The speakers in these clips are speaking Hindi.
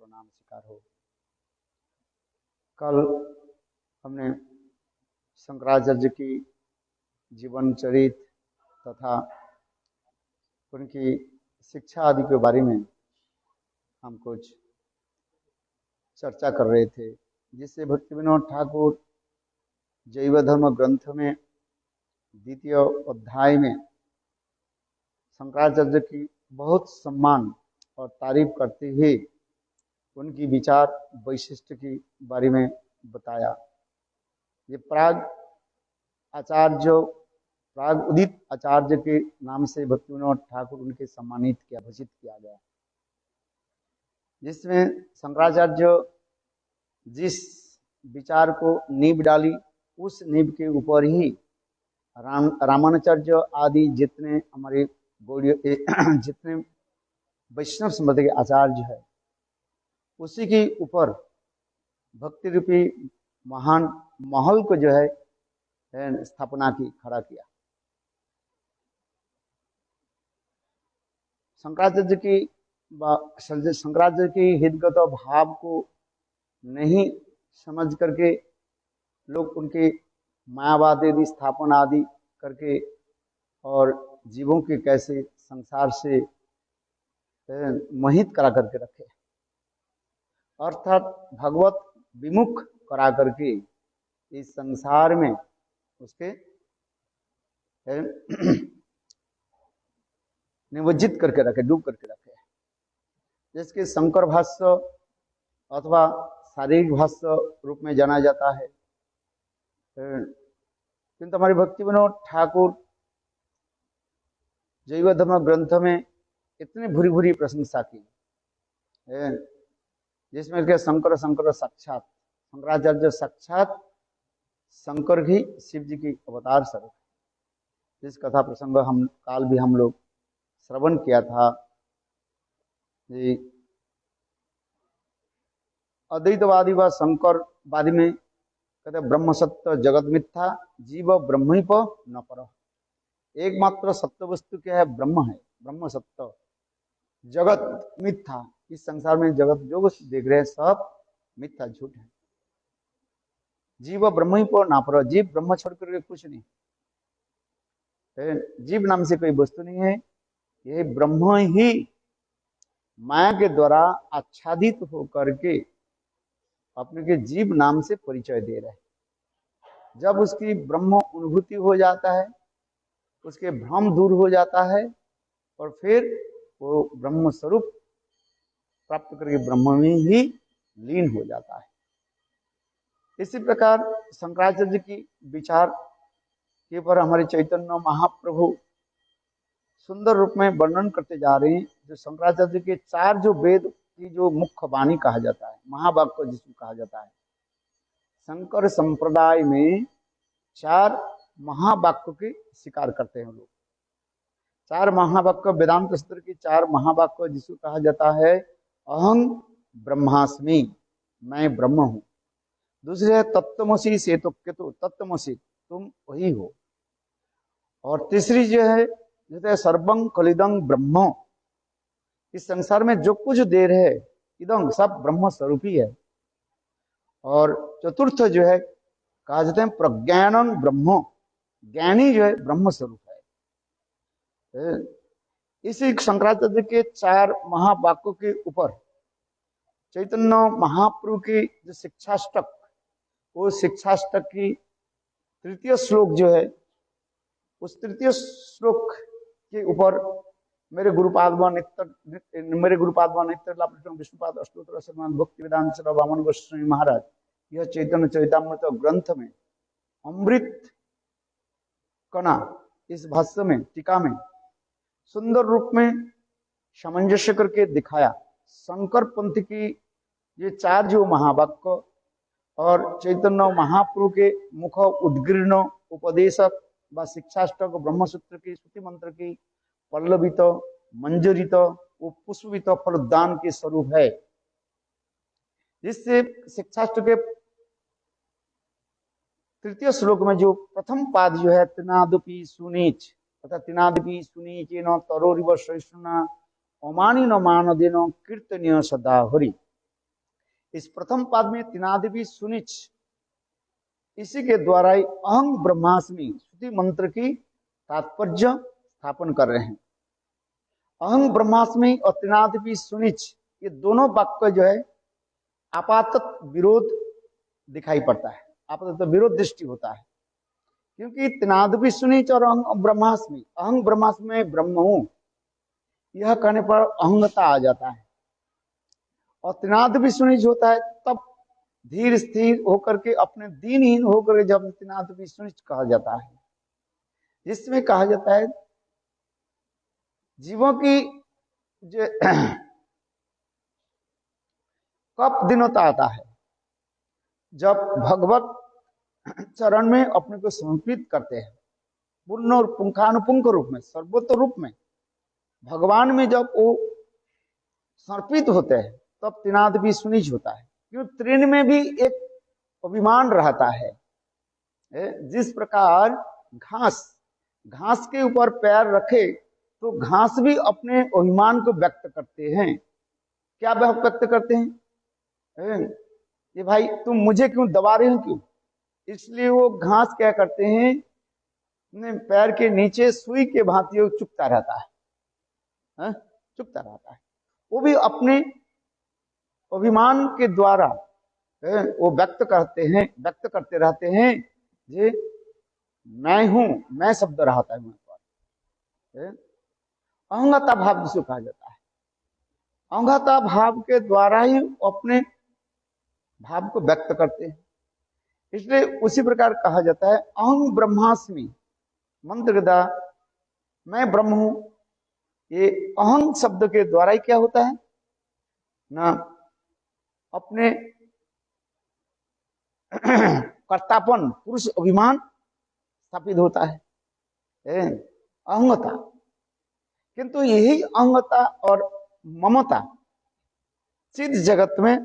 नाम शिकार हो। कल हमने शंकराचार्य की जीवन चरित्र तथा उनकी शिक्षा आदि के बारे में हम कुछ चर्चा कर रहे थे, जिससे भक्ति विनोद ठाकुर जैव धर्म ग्रंथ में द्वितीय अध्याय में शंकराचार्य की बहुत सम्मान और तारीफ करते हुए उनकी विचार वैशिष्ट के बारे में बताया। ये प्राग उदित आचार्य के नाम से भक्ति विनोद ठाकुर उनके सम्मानित किया, भूषित किया गया, जिसमें शंकराचार्य जिस विचार को नींव डाली उस नींव के ऊपर ही रामानुचार्य आदि जितने हमारे जितने वैष्णव संप्रदाय के आचार्य है, उसी के ऊपर भक्ति रूपी महान महल को जो है स्थापना की, खड़ा किया। शंकराचार्य की हितगत भाव को नहीं समझ करके लोग उनके मायावाद आदि स्थापना आदि करके और जीवों के कैसे संसार से मोहित करा करके रखे, अर्थात भगवत विमुख करा करके इस संसार में उसके निमज्जित करके रखे, डूब करके रखे, जिसके शंकर भाष्य अथवा शारीरिक भाष्य रूप में जाना जाता है। किंतु हमारे भक्ति विनोद ठाकुर जैव धर्म ग्रंथ में इतनी भूरी भूरी प्रशंसा की, जिसमें के शंकर साक्षात शंकराचार्य साक्षात शंकर ही शिव जी की अवतार स्वरूप, जिस कथा प्रसंग हम लोग श्रवण किया था। अद्वैतवादी व शंकरवादी में कहते ब्रह्म सत्य जगत मिथ्या जीव ब्रह्म ही न पर। एकमात्र सत्य वस्तु क्या है? ब्रह्म है, ब्रह्म सत्य, जगत मिथ्या। इस संसार में जगत जो कुछ देख रहे हैं सब मिथ्या, झूठ है। जीव ब्रह्म ही ना पर, जीव ब्रह्म छोड़ करके कुछ नहीं, जीव नाम से कोई वस्तु नहीं है। यह ब्रह्म ही माया के द्वारा आच्छादित होकर के अपने के जीव नाम से परिचय दे रहा है। जब उसकी ब्रह्म अनुभूति हो जाता है, उसके भ्रम दूर हो जाता है और फिर वो ब्रह्म स्वरूप प्राप्त करके ब्रह्म में ही लीन हो जाता है। इसी प्रकार शंकराचार्य की विचार के पर हमारे चैतन्य महाप्रभु सुंदर रूप में वर्णन करते जा रहे हैं। जो शंकराचार्य के चार जो वेद की जो मुख्य वाणी कहा जाता है, महावाक्य जिसको कहा जाता है, शंकर संप्रदाय में चार महावाक्य के स्वीकार करते हैं लोग। चार महावाक्य वेदांत सूत्र की चार महावाक्य जिसको कहा जाता है, अहं ब्रह्मास्मि, मैं ब्रह्म हूं। दूसरे है तत्त्वमसि सेतुकेतु, तत्त्वमसि तुम वही हो। और तीसरी जो है जैसे सर्वं कलिदं ब्रह्म, इस संसार में जो कुछ दे रहे इदं सब ब्रह्म स्वरूप ही है। और चतुर्थ जो है कहा जाता है प्रज्ञानं ब्रह्म, ज्ञानी जो है ब्रह्म स्वरूप है। इसी शंकराचार्य के चार महावाक्यों के ऊपर चैतन्य महाप्रभु की जो शिक्षाष्टक, वो शिक्षाष्टक की तृतीय श्लोक जो है, उस तृतीय श्लोक के ऊपर मेरे गुरुपाद विष्णुपाद अष्टोत्तर शतनाम भक्ति वेदांत वामन गोस्वामी महाराज यह चैतन्य चरितामृत ग्रंथ में अमृत कणा इस भाष्य में, टीका में सुंदर रूप में सामंजस्य करके दिखाया। शंकर पंथ की ये चार जो महावाक्य और चैतन्य महाप्रभु के मुख उद्गीर्ण उपदेशक व शिक्षाष्टक ब्रह्मसूत्र की श्रुति मंत्र की पल्लवित मंजरित वो पुष्पित फलोद्दान के स्वरूप है। जिससे शिक्षाष्टक के तृतीय श्लोक में जो प्रथम पाद जो है तिनादपि सुनीच अर्थात तिनादपि सुनीच न तरोरिव सहिष्णुना अमानी न मानदेन कीर्तनीय सदा हरि। इस प्रथम पाद में तिनादपि सुनीच, इसी के द्वारा ही अहं ब्रह्मास्मि श्रुति मंत्र की तात्पर्य स्थापन कर रहे हैं। अहं ब्रह्मास्मि और तिनादपि सुनीच ये दोनों वाक्य जो है आपातत विरोध दिखाई पड़ता है, आपातत विरोध दृष्टि होता है। क्योंकि तिनादपि सुनीच और अहं ब्रह्मास्मि में ब्रह्म हूं यह कहने पर अहंगता आ जाता है, और तिनादपि सुनीच होता है तब धीर स्थिर होकर के अपने दीनहीन होकर के जब तिनादपि सुनीच कहा जाता है, जिसमें कहा जाता है जीवों की जो कब दिन होता आता है जब भगवत चरण में अपने को समर्पित करते हैं पूर्ण और पुंखानुपुंख रूप में, सर्वोत्तम रूप में भगवान में जब वो समर्पित होते हैं तब तिनादपि सुनीच होता है। क्यों तृण में भी एक अभिमान रहता है। जिस प्रकार घास के ऊपर पैर रखे तो घास भी अपने अभिमान को व्यक्त करते हैं। क्या व्यक्त करते हैं? ये भाई तुम मुझे क्यों दबा रहे हो, क्यों? इसलिए वो घास क्या करते हैं, अपने पैर के नीचे सुई के भांति चुपता रहता है, चुपता रहता है। वो भी अपने अभिमान के द्वारा वो व्यक्त करते रहते हैं जे मैं हूं, मैं शब्द रहता है वहां पर। अहंगता भाव जिसे कहा जाता है, अहंगता भाव के द्वारा ही अपने भाव को व्यक्त करते हैं। इसलिए उसी प्रकार कहा जाता है अहं ब्रह्मास्मि मंत्र के द्वारा मैं ब्रह्म हूं। ये अहं शब्द के द्वारा ही क्या होता है ना, अपने कर्तापन पुरुष अभिमान स्थापित होता है, अहंगता। किंतु यही अहंगता और ममता सिद्ध जगत में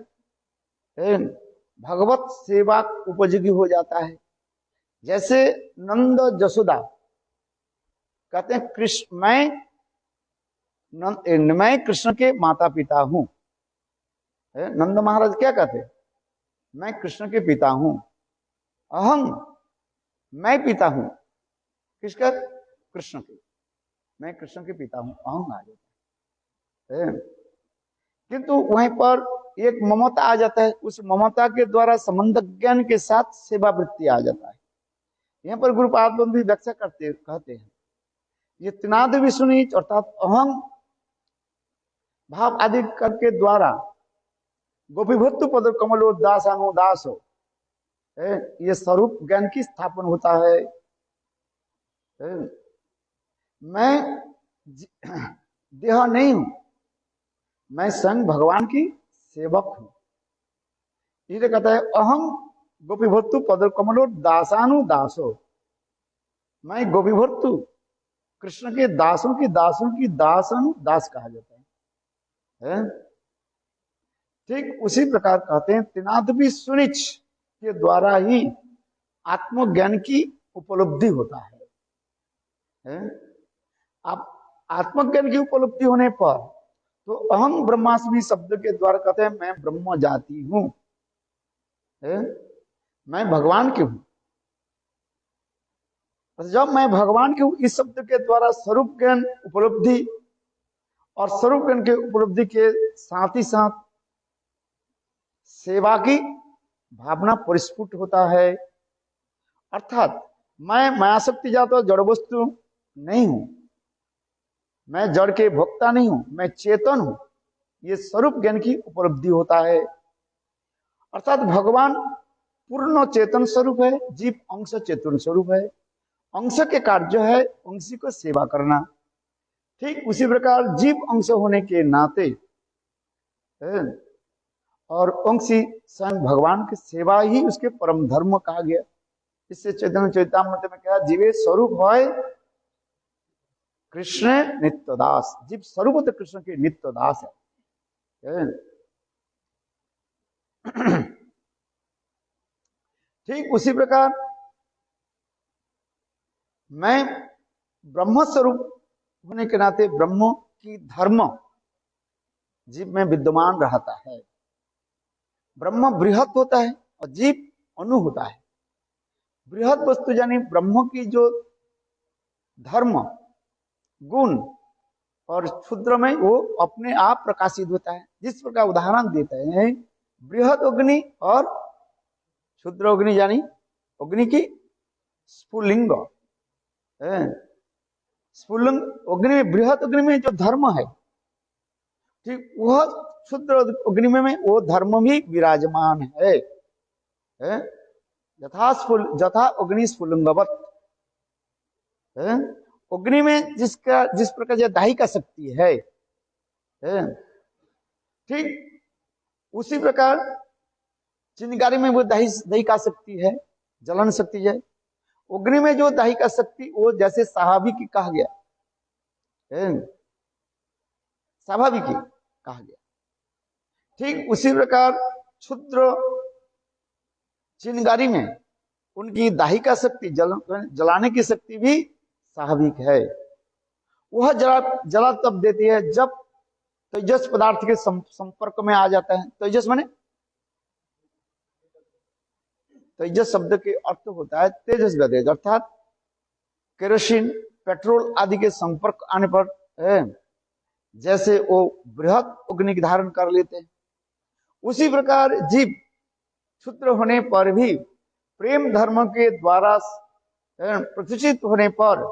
भगवत सेवा उपयोगी हो जाता है। जैसे नंद जसोदा कहते हैं कृष्ण मैं कृष्ण के माता पिता हूं। नंद महाराज क्या कहते हैं? मैं कृष्ण के पिता हूं। अहं मैं पिता हूं किसका? कृष्ण के। मैं कृष्ण के पिता हूं, अहं आ जाता है। किंतु वहीं पर एक ममता आ जाता है, उस ममता के द्वारा संबंध ज्ञान के साथ सेवा वृत्ति आ जाता है। यहाँ पर गुरुपाद भी व्याख्या कहते हैं ये तिनादपि सुनीच अर्थात अहं भाव आदि करके द्वारा गोपीभूत पद कमलो दासानो दासो ये स्वरूप ज्ञान की स्थापन होता है। मैं देह नहीं हूं, मैं स्वयं भगवान की सेवक हूं। इसलिए कहता है अहम गोपीभूत पद कमलो दासानु दासो, मैं गोपीभूत कृष्ण के दासों की दासानु दास कहा जाता है। ठीक उसी प्रकार कहते हैं तिनादपि सुनीच के द्वारा ही आत्मज्ञान की उपलब्धि होता है। आप आत्मज्ञान की उपलब्धि होने पर तो अहं ब्रह्मास्मि शब्द के द्वारा कहते हैं मैं ब्रह्म जाति हूं, मैं भगवान की हूं। जब मैं भगवान की हूं इस शब्द के द्वारा स्वरूप ज्ञान उपलब्धि, और स्वरूप ज्ञान के उपलब्धि के साथ ही साथ सेवा की भावना परिस्फुट होता है। अर्थात मैं मायाशक्ति जाता जड़ वस्तु नहीं हूं, मैं जड़ के भोक्ता नहीं हूं, मैं चेतन हूं। ये स्वरूप ज्ञान की उपलब्धि होता है। अर्थात भगवान पूर्ण चेतन स्वरूप है, जीव अंश चेतन स्वरूप है। अंश के कार्य है अंशी को सेवा करना। ठीक उसी प्रकार जीव अंश होने के नाते और अंशी स्वयं भगवान की सेवा ही उसके परम धर्म कहा गया। इससे चैतन्य चैतामृत में कहा जीवे स्वरूप है कृष्ण नित्यदास। जीव स्वरूप तो कृष्ण के नित्यदास है। ठीक उसी प्रकार मैं ब्रह्म स्वरूप होने के नाते ब्रह्म की धर्म जीव में विद्यमान रहता है। ब्रह्म बृहत होता है और जीव अणु होता है। बृहत वस्तु यानी ब्रह्म की जो धर्म गुण और क्षुद्र में वो अपने आप प्रकाशित होता है। जिस प्रकार उदाहरण देते हैं बृहत अग्नि और क्षुद्र अग्नि यानी अग्नि की स्फुलिंग स्फुलिंग अग्नि में बृहत अग्नि में जो धर्म है ठीक वह क्षुद्र अग्नि में वो धर्म भी विराजमान है। यथा अग्नि स्फुलिंगवत अग्नि में जिस प्रकार जो दाहिका शक्ति है ठीक उसी प्रकार चिंगारी में वो दाहिका शक्ति है जलन शक्ति है। अग्नि में जो दाहिका शक्ति वो जैसे स्वाभाविक कहा गया स्वाभाविक कहा गया। ठीक उसी प्रकार क्षुद्र चिंगारी में उनकी दाहिका शक्ति जलाने की शक्ति भी स्वाभाविक है। वह जला तब देती है जब तेजस पदार्थ के संपर्क में आ जाता है। तेजस माने तेजस शब्द के अर्थ होता है तेजस गदेज अर्थात केरोसिन पेट्रोल आदि के संपर्क आने पर जैसे वो बृहत अग्नि धारण कर लेते हैं उसी प्रकार जीव क्षुद्र होने पर भी प्रेम धर्म के द्वारा प्रतिष्ठित होने पर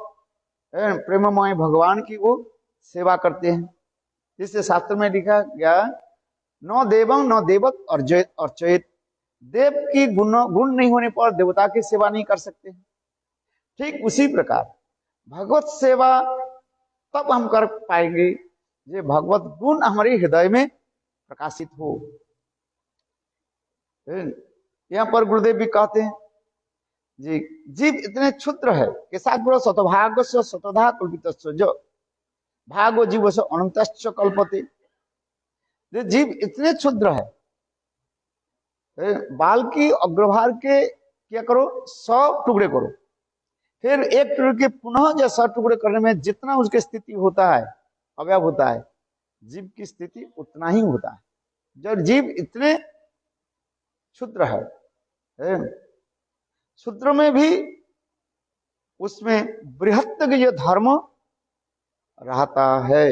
प्रेममय भगवान की वो सेवा करते हैं। जिससे शास्त्र में लिखा गया न देवं न देवत अर्चयित। देव की गुण नहीं होने पर देवता की सेवा नहीं कर सकते। ठीक उसी प्रकार भगवत सेवा तब हम कर पाएंगे ये भगवत गुण हमारे हृदय में प्रकाशित हो। यहाँ पर गुरुदेव भी कहते हैं जी जीव इतने क्षुद्र है कि साग्र शतभाग शतधा कल्पित जो भागो जीव से अनंत कल्पते। जीव इतने क्षुद्र है बाल की अग्रभाग के क्या करो 100 टुकड़े करो फिर एक टुकड़े के पुनः जो 100 टुकड़े करने में जितना उसकी स्थिति होता है अवयव होता है जीव की स्थिति उतना ही होता है। जब जीव इतने क्षुद्र है क्षुद्र में भी उसमें बृहत्त जो धर्म रहता है।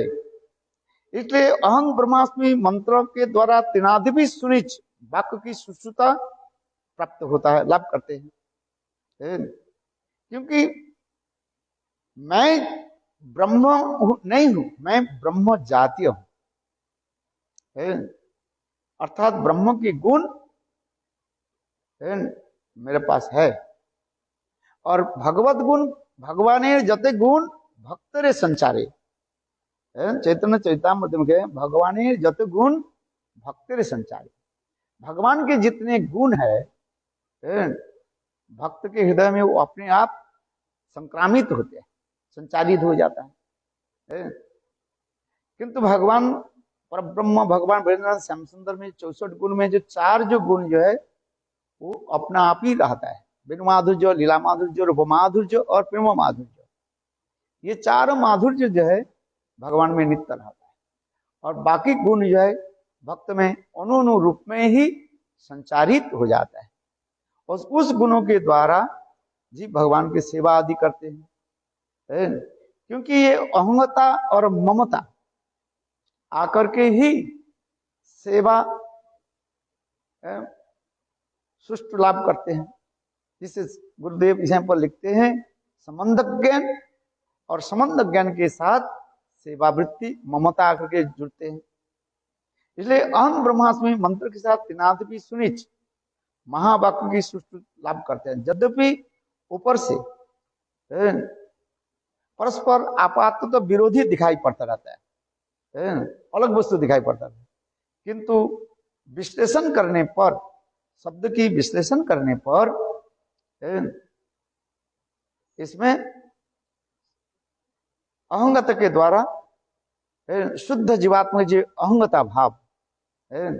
इसलिए अहं ब्रह्मास्मि मंत्र के द्वारा तिनादि सुनिच वाक्य की सुश्रुता प्राप्त होता है लाभ करते हैं। क्योंकि मैं ब्रह्म नहीं हूं मैं ब्रह्म जातीय हूं अर्थात ब्रह्म की गुण मेरे पास है और भगवत गुण भगवान जते गुण भक्त रे संचारे चैतन्य चैतामृत में भगवान जते गुण भक्त रे संचारे। भगवान के जितने गुण है भक्त के हृदय में वो अपने आप संक्रामित होते हैं संचारित हो जाता है। किंतु भगवान परब्रह्म भगवान वृंदावन श्याम सुंदर में 64 गुण में जो 4 जो गुण जो है वो अपना आप ही रहता है। बिनु माधुर्य लीला माधुर्य रूप माधुर्य और प्रेम माधुर्य ये 4 माधुर्य जो है भगवान में नित्य रहता है और बाकी गुण जो है भक्त में अनु रूप में ही संचारित हो जाता है और उस गुणों के द्वारा जी भगवान की सेवा आदि करते हैं। क्योंकि ये अहंता और ममता आकर के ही सेवा सुष्ट लाभ करते हैं। जिससे गुरुदेव यहाँ पर लिखते हैं संबंध ज्ञान और संबंध ज्ञान के साथ सेवावृत्ति ममता आकर के जुड़ते हैं। इसलिए अहं ब्रह्मास्मि मंत्र के साथ तिनाद भी सुनिच महावाक्य की सुष्ट लाभ करते हैं। यद्यपि ऊपर से है? परस्पर आपात तो विरोधी दिखाई पड़ता रहता है? अलग वस्तु दिखाई पड़ता है, किंतु विश्लेषण करने पर, शब्द की विश्लेषण करने पर इसमें अहंगत के द्वारा शुद्ध जीवात्मा जो अहंगता भाव है,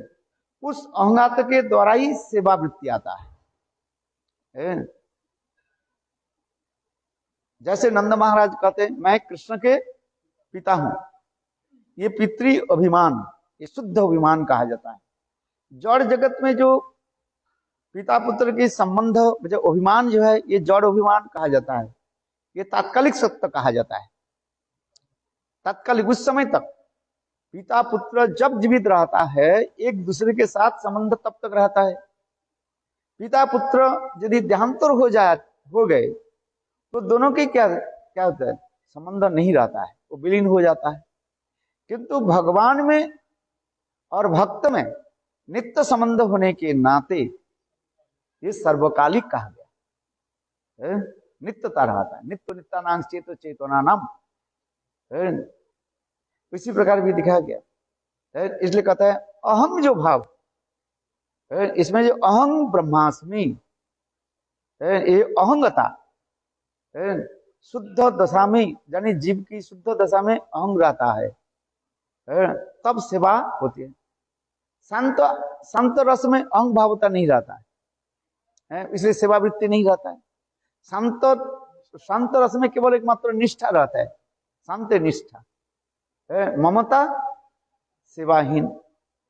उस अहंगात के द्वारा ही सेवा वृत्ति आता है। जैसे नंद महाराज कहते हैं मैं कृष्ण के पिता हूं, ये पितृ अभिमान, ये शुद्ध अभिमान कहा जाता है। जड़ जगत में जो पिता पुत्र के संबंध, जो अभिमान जो है, ये जड़ अभिमान कहा जाता है। ये तात्कालिक सत्य कहा जाता है। तात्कालिक उस समय तक पिता पुत्र जब जीवित रहता है एक दूसरे के साथ संबंध तब तक रहता है। पिता पुत्र यदि देहांतर हो गए तो दोनों के क्या क्या होता है, संबंध नहीं रहता है, वो विलीन हो जाता है। किंतु भगवान में और भक्त में नित्य संबंध होने के नाते ये सर्वकालिक कहा गया, नित्यता रहता है। नित्य नित्यानांग चेतो चेतना नाम, इसी प्रकार भी दिखाया गया। इसलिए कहता है अहम जो भाव, इसमें जो अहं ब्रह्मास्मि, ये अहंगता शुद्ध दशा में, यानी जीव की शुद्ध दशा में अहंग रहता है, तब सेवा होती है। शांत रस में अहंग भावता नहीं रहता है, इसलिए सेवा वृत्ति नहीं रहता है। शांत रस में केवल एकमात्र निष्ठा रहता है, शांत निष्ठा, ममता सेवाहीन।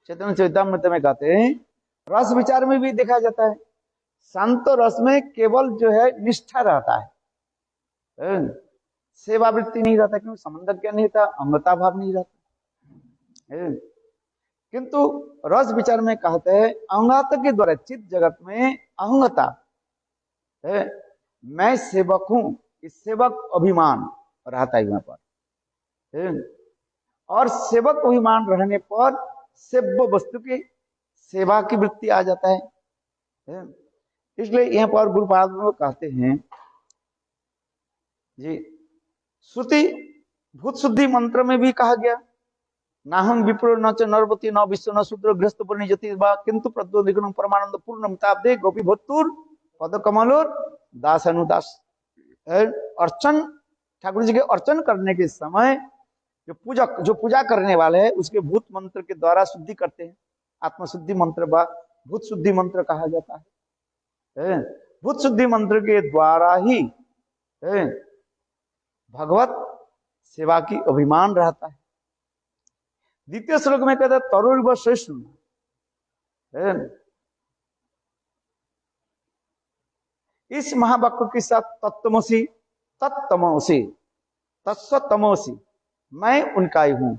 चैतन्य चरितामृत में कहते हैं रस विचार में भी देखा जाता है, शांत रस में केवल जो है निष्ठा रहता है, सेवा वृत्ति नहीं रहता, क्योंकि संबंध क्या नहीं रहता, अहंगता भाव नहीं रहता। किंतु रस विचार में कहते हैं अहंगता के द्वारा चित्त जगत में अहंगता है, मैं सेवक हूं, इस सेवक अभिमान रहता है यहाँ पर। और सेवक अभिमान रहने पर सेव्य वस्तु की सेवा की वृत्ति आ जाता है। इसलिए यहाँ पर गुरुपाद कहते हैं जी, श्रुति भूत शुद्धि मंत्र में भी कहा गया नाहं विप्रो न च नरपति न विश्व न शूद्र गृहस्थ परिजति किंतु प्रद्योदिग्न परमानंद पूर्ण मिताब्दे गोपी भत्तुर पद कमलोर दास अनुदास। अर्चन, ठाकुर जी के अर्चन करने के समय जो पूजा करने वाले हैं उसके भूत मंत्र के द्वारा शुद्धि करते हैं। आत्मशुद्धि मंत्र व भूत शुद्धि मंत्र कहा जाता है। भूत शुद्धि मंत्र के द्वारा ही भगवत सेवा की अभिमान रहता है। द्वितीय श्लोक में कहता है तरुर व श्रेष्ठ, इस महावाक्य के साथ तत्तमसि तत्तमसि तत्सतमसि, मैं उनका ही हूं।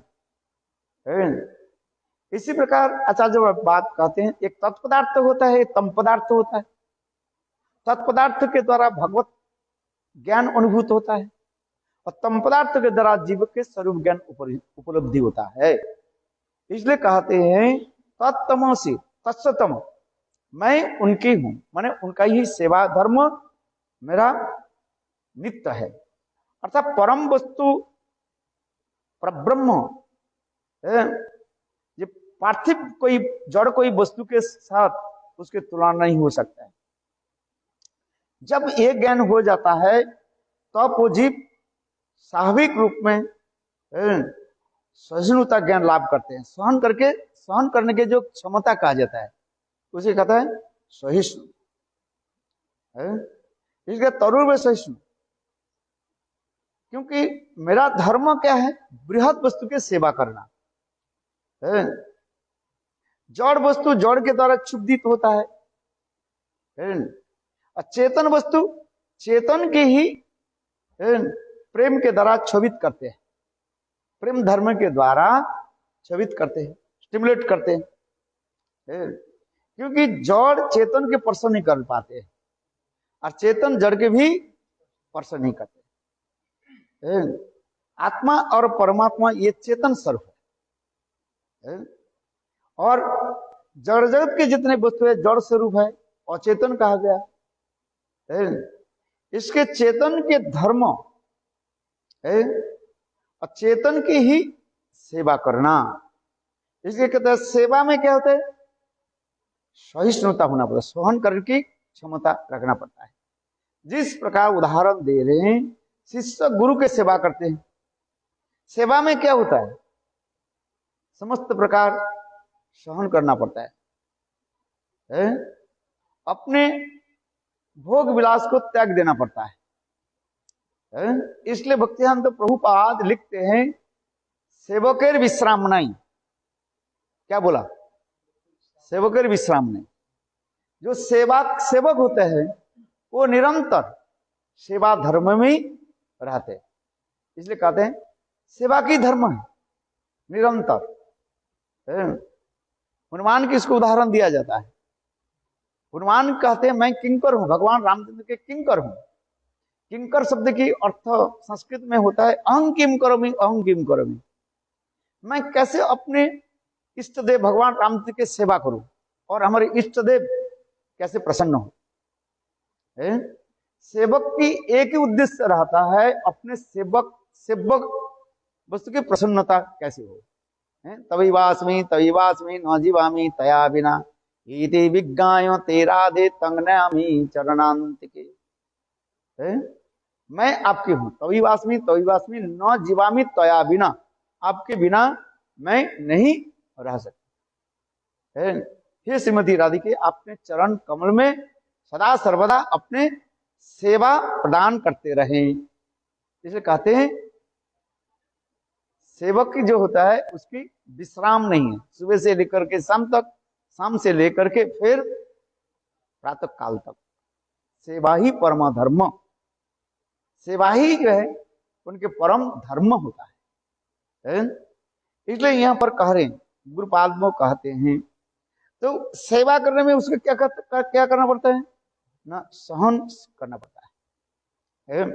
इसी प्रकार आचार्य बात कहते हैं एक तत्पदार्थ होता है, एक तम पदार्थ होता है। तत्पदार्थ के द्वारा भगवत ज्ञान अनुभूत होता है और तम पदार्थ के द्वारा जीव के स्वरूप ज्ञान उपलब्धि होता है। इसलिए कहते हैं तत्तमसि तत्सतम, मैं उनकी हूं, माने उनका ही सेवा धर्म मेरा नित्य है। अर्थात परम वस्तु परब्रह्म, ये पार्थिव कोई जड़ कोई वस्तु के साथ उसके तुलना नहीं हो सकता है। जब ये ज्ञान हो जाता है तब वो जीव स्वाभाविक रूप में सहिष्णुता ज्ञान लाभ करते हैं। सहन करने के जो क्षमता कहा जाता है उसे कहता है सहिष्णु। इसलिए तरुण में सहिष्णु, क्योंकि मेरा धर्म क्या है, बृहद वस्तु की सेवा करना। जड़ वस्तु जड़ के द्वारा क्षुब्धित होता है और चेतन वस्तु चेतन के ही प्रेम के द्वारा क्षोभित करते हैं, प्रेम धर्म के द्वारा क्षोभित करते हैं, स्टिमुलेट करते हैं। क्योंकि जड़ चेतन के स्पर्श नहीं कर पाते और चेतन जड़ के भी स्पर्श नहीं करते। आत्मा और परमात्मा ये चेतन स्वरूप है और जड़ जगत के जितने वस्तु है जड़ स्वरूप है, अचेतन कहा गया है। इसके चेतन के धर्म है और चेतन की ही सेवा करना। इसलिए कहते हैं सेवा में क्या होता है, सहिष्णुता होना पड़ता है, सहन करने की क्षमता रखना पड़ता है। जिस प्रकार उदाहरण दे रहे हैं, शिष्य गुरु के सेवा करते हैं, सेवा में क्या होता है, समस्त प्रकार सहन करना पड़ता है? अपने भोग विलास को त्याग देना पड़ता है? इसलिए भक्तिवेदांत प्रभुपाद लिखते हैं सेवकेर विश्राम नहीं। क्या बोला? सेवकेर विश्राम नहीं। जो सेवक होते हैं वो निरंतर सेवा धर्म में रहते हैं, इसलिए कहते हैं सेवा की धर्म है निरंतर। हनुमान की इसको उदाहरण दिया जाता है। हनुमान कहते हैं मैं किंकर हूं, भगवान रामचंद्र के किंकर हूं। किंकर शब्द की अर्थ संस्कृत में होता है अहं किम करोमि, अहं किम करोमि। मैं कैसे अपने इष्ट देव भगवान रामचंद्र की सेवा करूं और हमारे इष्ट देव कैसे प्रसन्न हो। सेवक की एक ही उद्देश्य रहता है, अपने सेवक वस्तु की प्रसन्नता कैसे हो। तविवास्मि न जीवामि तया बिना इति विज्ञाय तेरा दे तंगनामि चरणांतिके। मैं आपकी हूं, तविवास्मि न जीवामि तया बिना, आपके बिना मैं नहीं रह सकता। हे श्रीमती राधिके, अपने चरण कमल में सदा सर्वदा अपने सेवा प्रदान करते रहें। इसे कहते हैं सेवक की जो होता है उसकी विश्राम नहीं है, सुबह से लेकर के शाम तक, शाम से लेकर के फिर प्रातः काल तक सेवा ही परम धर्म, सेवा ही जो है उनके परम धर्म होता है। इसलिए यहां पर कह रहे हैं, गुरुपाद में कहते हैं तो सेवा करने में उसके क्या करना पड़ता है ना, सहन करना पड़ता है।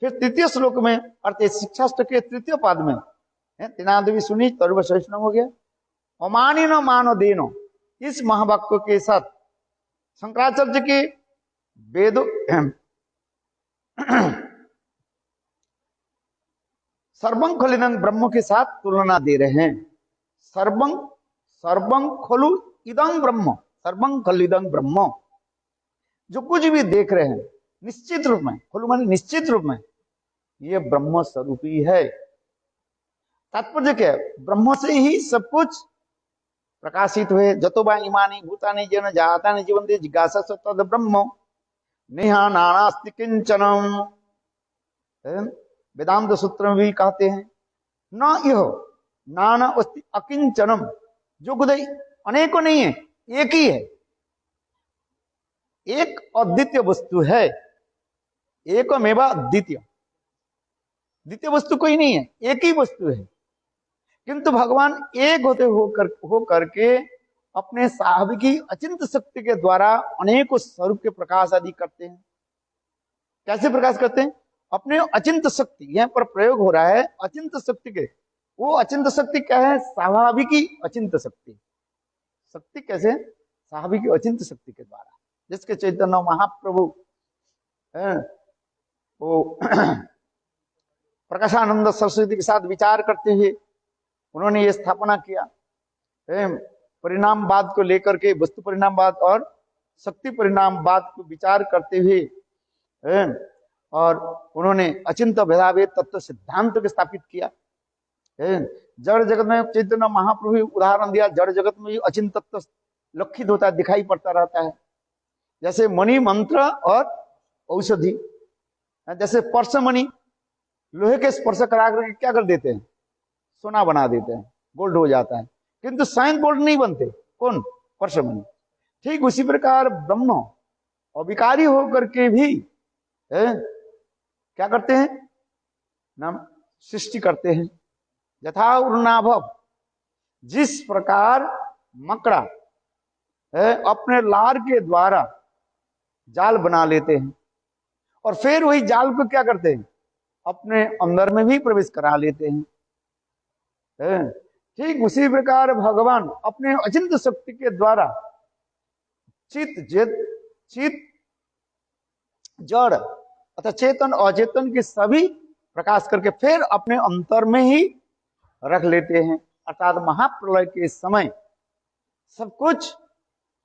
फिर तृतीय श्लोक में अर्थात शिक्षाष्टक के तृतीय पाद में तिनादवी सुनी तरुव सहिष्णु हो गया, अमानी न मानो देनो, इस महावाक्य के साथ शंकराचार्य के वेदों सर्वं खलिदं ब्रह्म के साथ तुलना दे रहे हैं। सर्वं खलु इदं ब्रह्म, सर्वं खलिदं ब्रह्म, जो कुछ भी देख रहे हैं निश्चित रूप में, खलु माने निश्चित रूप में ये ब्रह्म स्वरूपी है। तात्पर्य क्या है, ब्रह्म से ही सब कुछ प्रकाशित हुए। जतोबा इमानी भूतानि येन जातानि जीवन्ति जिज्ञासा तद ब्रह्म नेहा नानास्ति किंचनम। वेदांत सूत्र में भी कहते हैं न यह नाना अस्ति अकिंचनम, जो खुद अनेकों नहीं है, एक ही है, एक अद्वितीय वस्तु है, एकमेवा अद्वितीय, द्वितीय वस्तु कोई नहीं है, एक ही वस्तु है। किंतु भगवान एक होते हो करके अपने स्वाभाविक अचिंत शक्ति के द्वारा अनेकों स्वरूप के प्रकाश आदि करते हैं। कैसे प्रकाश करते हैं? अपने अचिंत शक्ति, यहाँ पर प्रयोग हो रहा है अचिंत शक्ति के। वो अचिंत शक्ति क्या है? स्वाभाविक अचिंत शक्ति। शक्ति कैसे? स्वाभाविक अचिंत शक्ति के द्वारा, जिसके चैतन्य महाप्रभु वो प्रकाशानंद सरस्वती के साथ विचार करते हुए उन्होंने ये स्थापना किया, परिणामवाद को लेकर के, वस्तु परिणामवाद और शक्ति परिणामवाद को विचार करते हुए, और उन्होंने अचिंत भेदाभेद तत्व सिद्धांत को स्थापित किया। जड़ जगत में चैतन्य महाप्रभु उदाहरण दिया, जड़ जगत में अचिंत तत्व लक्षित होता है, दिखाई पड़ता रहता है, जैसे मणि मंत्र और औषधि। जैसे परसमणि, लोहे के स्पर्श करा करके क्या कर देते हैं? सोना बना देते हैं, गोल्ड हो जाता है, किंतु स्वयं गोल्ड नहीं बनते। कौन? परसमणि। ठीक उसी प्रकार ब्रह्म अविकारी होकर के भी क्या करते हैं? नाम सृष्टि करते हैं। यथा उर्नाभव, जिस प्रकार मकड़ा अपने लार के द्वारा जाल बना लेते हैं और फिर वही जाल को क्या करते हैं? अपने अंदर में भी प्रवेश करा लेते हैं। ठीक उसी प्रकार भगवान अपने अचिंत शक्ति के द्वारा चित जड़ अतः चेतन अचेतन के सभी प्रकाश करके फिर अपने अंतर में ही रख लेते हैं। अर्थात महाप्रलय के समय सब कुछ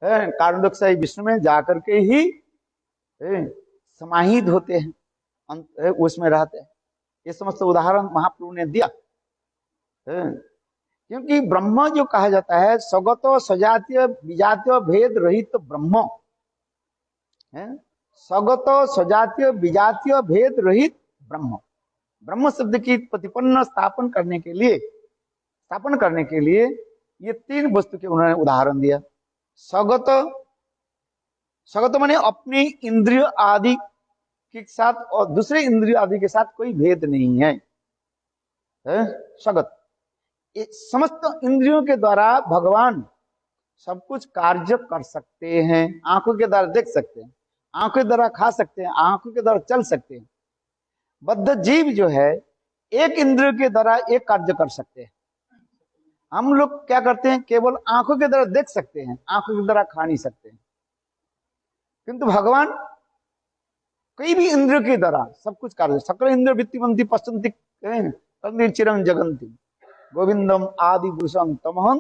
कारणोदकशाही विश्व में जाकर के ही समाहित होते हैं, उसमें रहते हैं। ये समस्त उदाहरण महाप्रभु ने दिया। क्योंकि ब्रह्म जो कहा जाता है स्वगतो सजातीय विजातीय भेद रहित ब्रह्म है। स्वगतो सजातीय विजातीय भेद रहित ब्रह्म, ब्रह्म शब्द की प्रतिपन्न स्थापन करने के लिए ये तीन वस्तु के उन्होंने उदाहरण दिया। स्वगत माने अपनी इंद्रिय आदि के साथ और दूसरे इंद्रिय आदि के साथ कोई भेद नहीं है। स्वगत समस्त इंद्रियों के द्वारा भगवान सब कुछ कार्य कर सकते हैं। आंखों के द्वारा देख सकते हैं, आंखों के द्वारा खा सकते हैं, आंखों के द्वारा चल सकते हैं। बद्ध जीव जो है एक इंद्रिय के द्वारा एक कार्य कर सकते हैं। हम लोग क्या करते हैं, केवल आंखों के द्वारा देख सकते हैं, आंखों के द्वारा खा नहीं सकते हैं। किंतु भगवान कोई भी इंद्रिय के द्वारा सब कुछ कार्य, सकल इंद्रिय वित्तिमंती पश्चंती चिरं जगंती गोविंदम आदि पुरुषम तमहं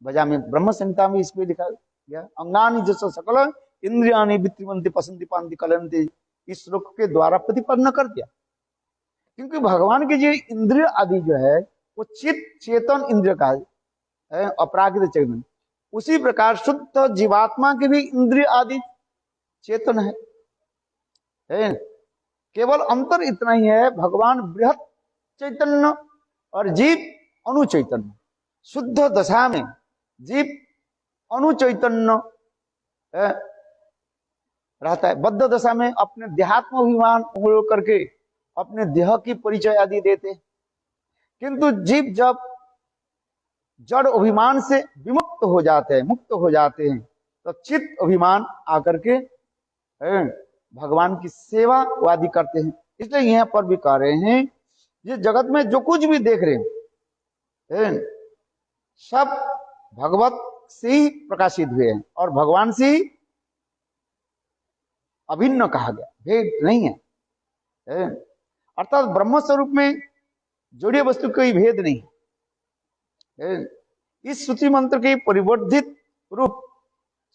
भजामि। ब्रह्म संहिता में इसमें लिखा गया अंगानि जैसा सकल इंद्रियानि वित्तिमंती पसंती पांति कलंती, इस श्लोक के द्वारा प्रतिपन्न कर दिया। क्योंकि भगवान के जो इंद्रिय आदि जो है वो चेतन इंद्रिय का है, अपराकृत चेतन। उसी प्रकार शुद्ध जीवात्मा के भी इंद्रिय आदि चेतन है। केवल अंतर इतना ही है, भगवान बृहत चैतन्य और जीव अनुचैतन्य। शुद्ध दशा में जीव अनुचैतन्य रहता है। बद्ध दशा में अपने देहात्म अभिमान करके अपने देह की परिचय आदि देते हैं। किंतु जीव जब जड़ अभिमान से विमुक्त हो जाते हैं, मुक्त हो जाते हैं, तो चित्त अभिमान आकर के भगवान की सेवा आदि करते हैं। इसलिए यहाँ पर भी कह रहे हैं ये जगत में जो कुछ भी देख रहे हैं सब भगवत से ही प्रकाशित हुए हैं और भगवान से ही अभिन्न कहा गया, भेद नहीं है। अर्थात ब्रह्म स्वरूप में जोड़ीय वस्तु कोई भेद नहीं है। इस श्रुति मंत्र के परिवर्धित रूप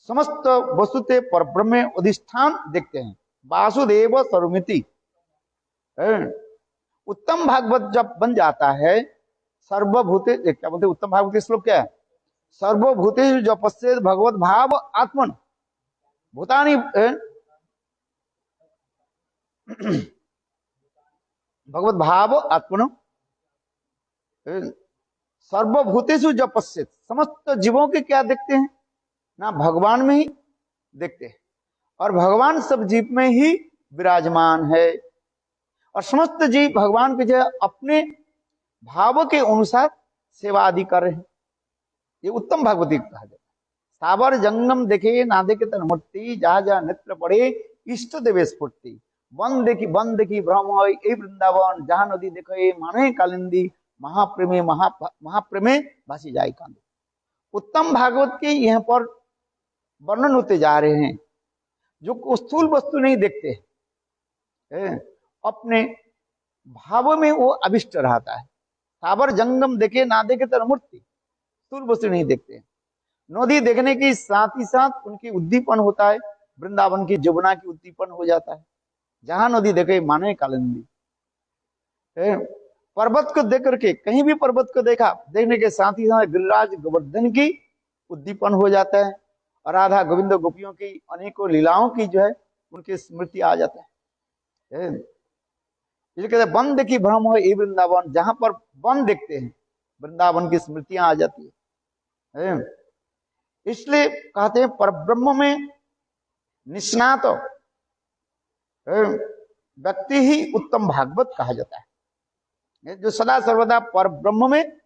समस्त वस्तुते परब्रह्म में अधिष्ठान देखते हैं। वासुदेव सर्वमिति उत्तम भागवत जब बन जाता है, सर्वभूते क्या बोलते, उत्तम भागवत के श्लोक क्या है, सर्वभूतेषु जो पश्येत् भगवत भाव आत्मन भूतानि भगवत भाव आत्मन सर्वभूतेषु जो पश्येत्, समस्त जीवों के क्या देखते हैं ना, भगवान में ही देखते हैं। और भगवान सब जीव में ही विराजमान है और समस्त जीव भगवान के जो अपने भाव के अनुसार सेवा आदि कर रहे हैं। ये उत्तम भागवती कहा जाता है। सावर जंगम देखे ना देखे तन मूर्ति, जहाँ जहाँ नेत्र पड़े इष्ट देवे स्फूर्ति। वन देखी ब्रह्म ए वृंदावन, जहाँ नदी देखे माने कालिंदी, महाप्रेमे भासी जाए कांदी। उत्तम भागवत के यहाँ पर वर्णन होते जा रहे हैं जो स्थूल वस्तु नहीं देखते, अपने भाव में वो अभिष्ट रहता है। सावर जंगम देखे ना देखे तर मूर्ति, स्थूल वस्तु नहीं देखते। नदी देखने के साथ ही साथ उनकी उद्दीपन होता है, वृंदावन की जमुना की उद्दीपन हो जाता है। जहां नदी देखे माने कालिंदी। पर्वत को देख करके, कहीं भी पर्वत को देखा, देखने के साथ ही साथ गिरिराज गोवर्धन की उद्दीपन हो जाता है और राधा गोविंद गोपियों की अनेकों लीलाओं की जो है उनकी स्मृति आ जाता है। कहते हैं वन देखी भ्रम हो ये वृंदावन, जहां पर वन देखते हैं वृंदावन की स्मृतियां आ जाती है। इसलिए कहते हैं परब्रह्म में निष्णात व्यक्ति ही उत्तम भागवत कहा जाता है, जो सदा सर्वदा परब्रह्म में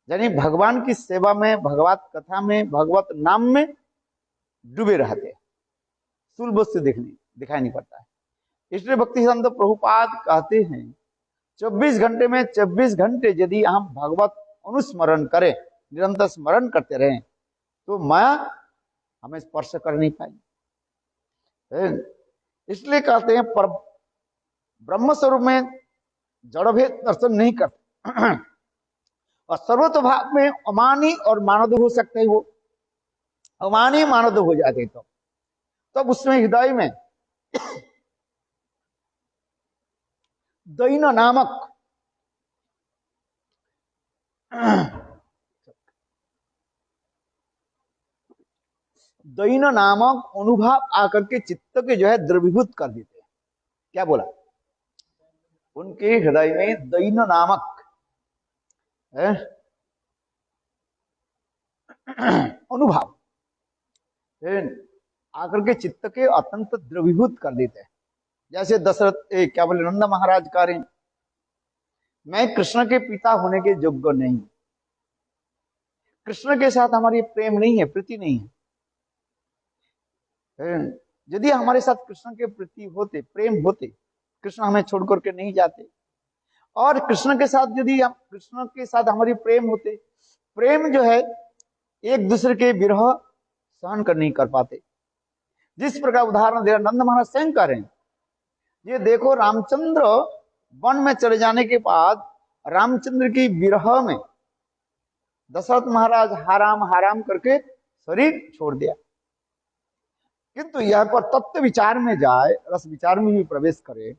यानी भगवान की सेवा में, भगवत कथा में, भगवत नाम में डूबे रहते हैं। स्थूल वस्तु दिखाई नहीं पड़ता है। इसलिए भक्ति सिद्धांत प्रभुपाद कहते हैं 24 घंटे में 24 घंटे यदि हम भगवत अनुस्मरण करें, निरंतर स्मरण करते रहें, तो माया हमें स्पर्श कर नहीं पाएगी। इसलिए कहते हैं पर ब्रह्म स्वरूप में जड़भेद दर्शन नहीं करते और सर्वतो भाव में अमानी और मानद हो सकते हैं। वो अमानी मानद हो जाते तो तब उसमें हृदय में दैन नामक दैन नामक अनुभव आकर के चित्त के जो है द्रवीभूत कर देते हैं। क्या बोला? उनके हृदय में दैन नामक अनुभव आकर के चित्त के अत्यंत द्रवीभूत कर देते हैं। जैसे दशरथ क्या बोले, नंद महाराज कह रहे हैं, मैं कृष्ण के पिता होने के योग्य नहीं, कृष्ण के साथ हमारी प्रेम नहीं है, प्रीति नहीं है। यदि हमारे साथ कृष्ण के प्रति होते, प्रेम होते, कृष्ण हमें छोड़ करके नहीं जाते। और कृष्ण के साथ यदि हम कृष्ण के साथ हमारी प्रेम होते, प्रेम जो है एक दूसरे के विरह सहन कर नहीं कर पाते। जिस प्रकार उदाहरण दे नंद महाराज स्वयं कह रहे हैं, ये देखो रामचंद्र वन में चले जाने के बाद रामचंद्र की विरह में दशरथ महाराज हाराम हाराम करके शरीर छोड़ दिया। किंतु यह पर तत्व विचार में जाए, रस विचार में भी प्रवेश करे,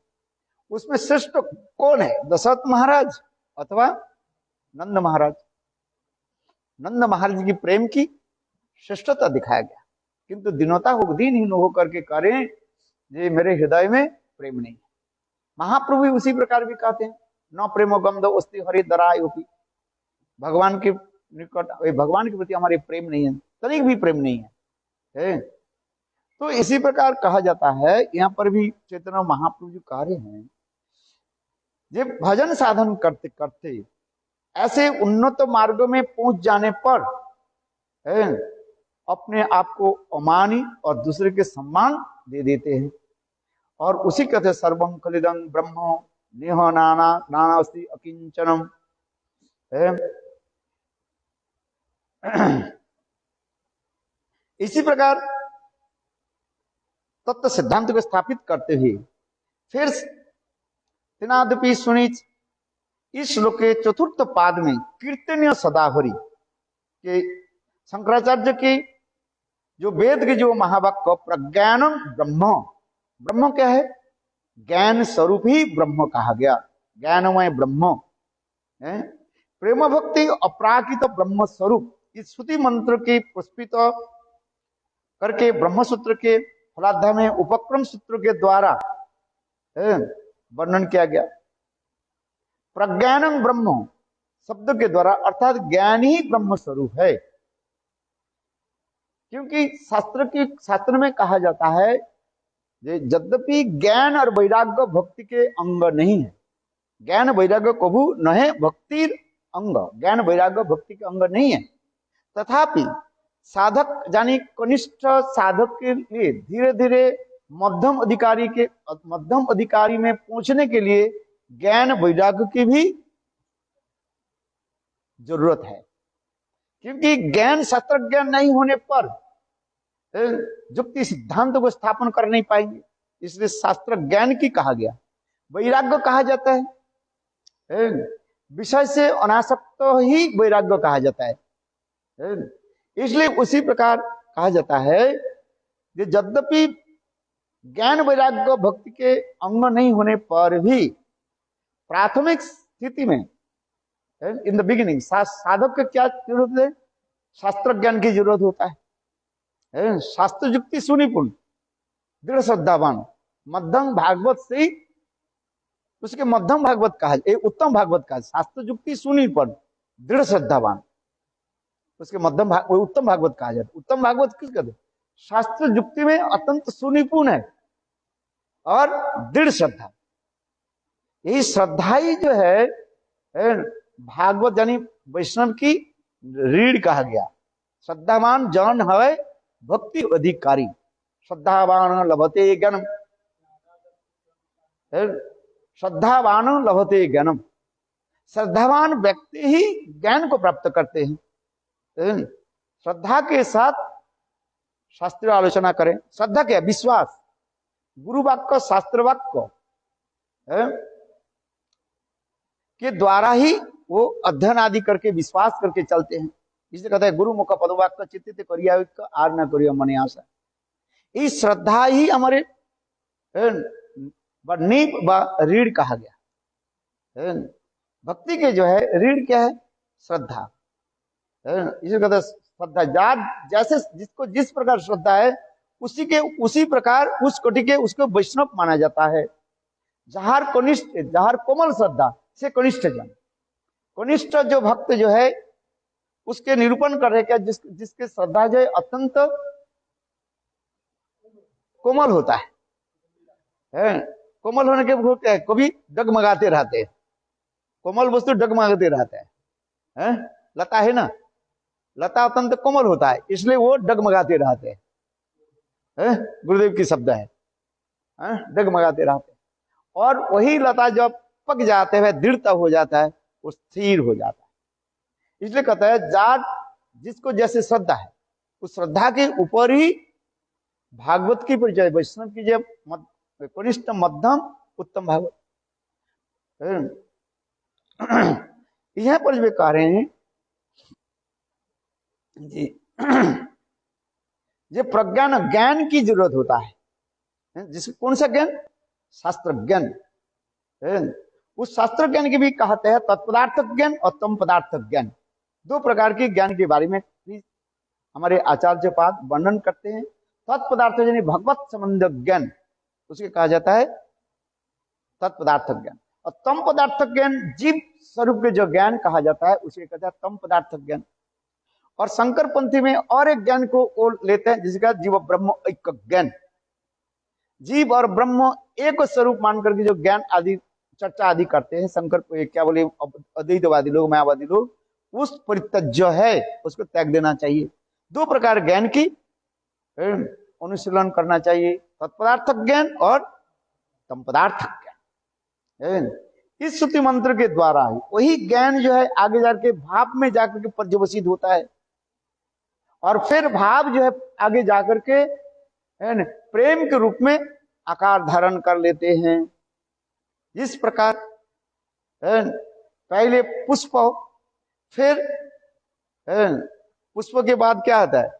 उसमें श्रेष्ठ कौन है, दशरथ महाराज अथवा नंद महाराज? नंद महाराज की प्रेम की श्रेष्ठता दिखाया गया। किंतु दीनता हो, दीनहीन होकर के करें ये मेरे हृदय में प्रेम नहीं है। महाप्रभु उसी प्रकार भी कहते हैं, न प्रेमो गंध अस्ति हरि दरायोपि, भगवान के निकट, भगवान के प्रति हमारे प्रेम नहीं है, तनिक भी प्रेम नहीं है। तो इसी प्रकार कहा जाता है, यहाँ पर भी चैतन्य महाप्रभु जी कह रहे हैं, ये भजन साधन करते करते ऐसे उन्नत मार्ग में पहुंच जाने पर अपने आप को अमानी और दूसरे के सम्मान दे देते हैं। और उसी कहते सर्वम खलिदं ब्रह्म नेह नाना नानास्ति अकिंचनम। इसी प्रकार तत्व सिद्धांत को स्थापित करते हुए फिर तिनादपि सुनिच इस श्लोक के चतुर्थ पाद में कीर्तनीय सदाहरि के शंकराचार्य की जो वेद के जो महावाक्य प्रज्ञानम ब्रह्म, ब्रह्म क्या है? ज्ञान स्वरूप ही ब्रह्म कहा गया, ज्ञानमय ब्रह्म है। प्रेम भक्ति अपराकित ब्रह्म स्वरूप इस श्रुति मंत्र के पुष्पित करके ब्रह्म सूत्र के फलाध्याय में उपक्रम सूत्र के द्वारा वर्णन किया गया। प्रज्ञानम ब्रह्म शब्द के द्वारा अर्थात ज्ञान ही ब्रह्म स्वरूप है। क्योंकि शास्त्र में कहा जाता है यद्यपि ज्ञान और वैराग्य भक्ति के अंग नहीं है, ज्ञान वैराग्य कभू न है भक्ति अंग, ज्ञान वैराग्य भक्ति के अंग नहीं है, तथापि साधक यानी कनिष्ठ साधक के लिए धीरे धीरे मध्यम अधिकारी में पहुंचने के लिए ज्ञान वैराग्य की भी जरूरत है। क्योंकि ज्ञान शास्त्र ज्ञान नहीं होने पर युक्ति सिद्धांत को स्थापन कर नहीं पाएंगे, इसलिए शास्त्र ज्ञान की कहा गया। वैराग्य कहा जाता है विषय से अनासक्त ही वैराग्य कहा जाता है। इसलिए उसी प्रकार कहा जाता है कि यद्यपि ज्ञान वैराग्य भक्ति के अंग नहीं होने पर भी प्राथमिक स्थिति में इन द बिगिनिंग साधक को क्या जरूरत है? शास्त्र ज्ञान की जरूरत होता है। शास्त्र युक्ति सुनिपुण दृढ़ श्रद्धावान मध्यम भागवत से ही उसके मध्यम भागवत कहा, उत्तम भागवत कहा। शास्त्र युक्ति सुनिपुण दृढ़ श्रद्धावान उसके मध्यम उत्तम भागवत कहा जाता है। उत्तम भागवत किस कहते? शास्त्र युक्ति में अत्यंत सुनिपुण है और दृढ़ श्रद्धा। यही श्रद्धा ही जो है भागवत यानी वैष्णव की रीढ़ कहा गया। श्रद्धावान जन है भक्ति अधिकारी, श्रद्धावान लभते ज्ञानम, श्रद्धावान लभते ज्ञानम। श्रद्धावान व्यक्ति ही ज्ञान को प्राप्त करते हैं। श्रद्धा के साथ शास्त्रीय आलोचना करें। श्रद्धा क्या? विश्वास। गुरु वाक्य शास्त्र वाक्य के द्वारा ही वो अध्ययन आदि करके विश्वास करके चलते हैं। इसलिए कहते हैं गुरु मुख पद वाक्य चित्तित करिया आर न करिया मने आशा। इस श्रद्धा ही हमारे नींव व रीढ़ कहा गया। भक्ति के जो है रीढ़ क्या है? श्रद्धा। इसे कहते हैं श्रद्धा। जैसे जिसको जिस प्रकार श्रद्धा है उसी प्रकार उस कोटि के उसको वैष्णव माना जाता है। जहार कनिष्ठ जहार कोमल श्रद्धा से कनिष्ठ जन, कनिष्ठ जो भक्त जो है उसके निरूपण कर रहे क्या? जिसके श्रद्धा जो है अत्यंत कोमल होता है। कोमल होने के वो क्या है? कभी डगमगाते रहते हैं। कोमल वस्तु डगमगाते रहते हैं। लता है ना, लता अत्यंत कोमल होता है इसलिए वो डगमगाते रहते हैं। गुरुदेव की शब्द है, डगमगाते रहते हैं। और वही लता जब पक जाते हैं दृढ़ता हो जाता है, वो स्थिर हो जाता है। इसलिए कहता है जाट जिसको जैसे श्रद्धा है उस श्रद्धा के ऊपर ही भागवत की परिचय, वैष्णव की जब कनिष्ठ मध्यम उत्तम भागवत। यहां पर वे कह रहे हैं जी ये प्रज्ञान ज्ञान की जरूरत होता है। जिसको कौन सा ज्ञान? शास्त्र ज्ञान। उस शास्त्र ज्ञान के भी कहते हैं तत्पदार्थ ज्ञान और तम पदार्थ ज्ञान। दो प्रकार के ज्ञान के बारे में हमारे आचार्य पाद वर्णन करते हैं। तत्पदार्थ यानी भगवत संबंध ज्ञान, उसे कहा जाता है तत्पदार्थ ज्ञान। और तम पदार्थ ज्ञान जीव स्वरूप के जो ज्ञान कहा जाता है उसे कहता है तम पदार्थ ज्ञान। और शंकर पंथी में और एक ज्ञान को लेते हैं जिसका जीव ब्रह्म ऐक्य ज्ञान। जीव और ब्रह्म एक स्वरूप मान करके जो ज्ञान आदि चर्चा आदि करते हैं शंकर क्या बोले अद्वैतवादी लोग, मायावादी लोग, उस परित्यज्य है उसको त्याग देना चाहिए। दो प्रकार ज्ञान की अनुशीलन करना चाहिए, तत्पदार्थ ज्ञान और तम पदार्थ ज्ञान। इस श्रुति मंत्र के द्वारा वही ज्ञान जो है आगे जाकर भाव में जाकर के पर्यवसित होता है और फिर भाव जो है आगे जाकर के प्रेम के रूप में आकार धारण कर लेते हैं। जिस प्रकार पहले पुष्प, फिर पुष्प के बाद क्या आता है?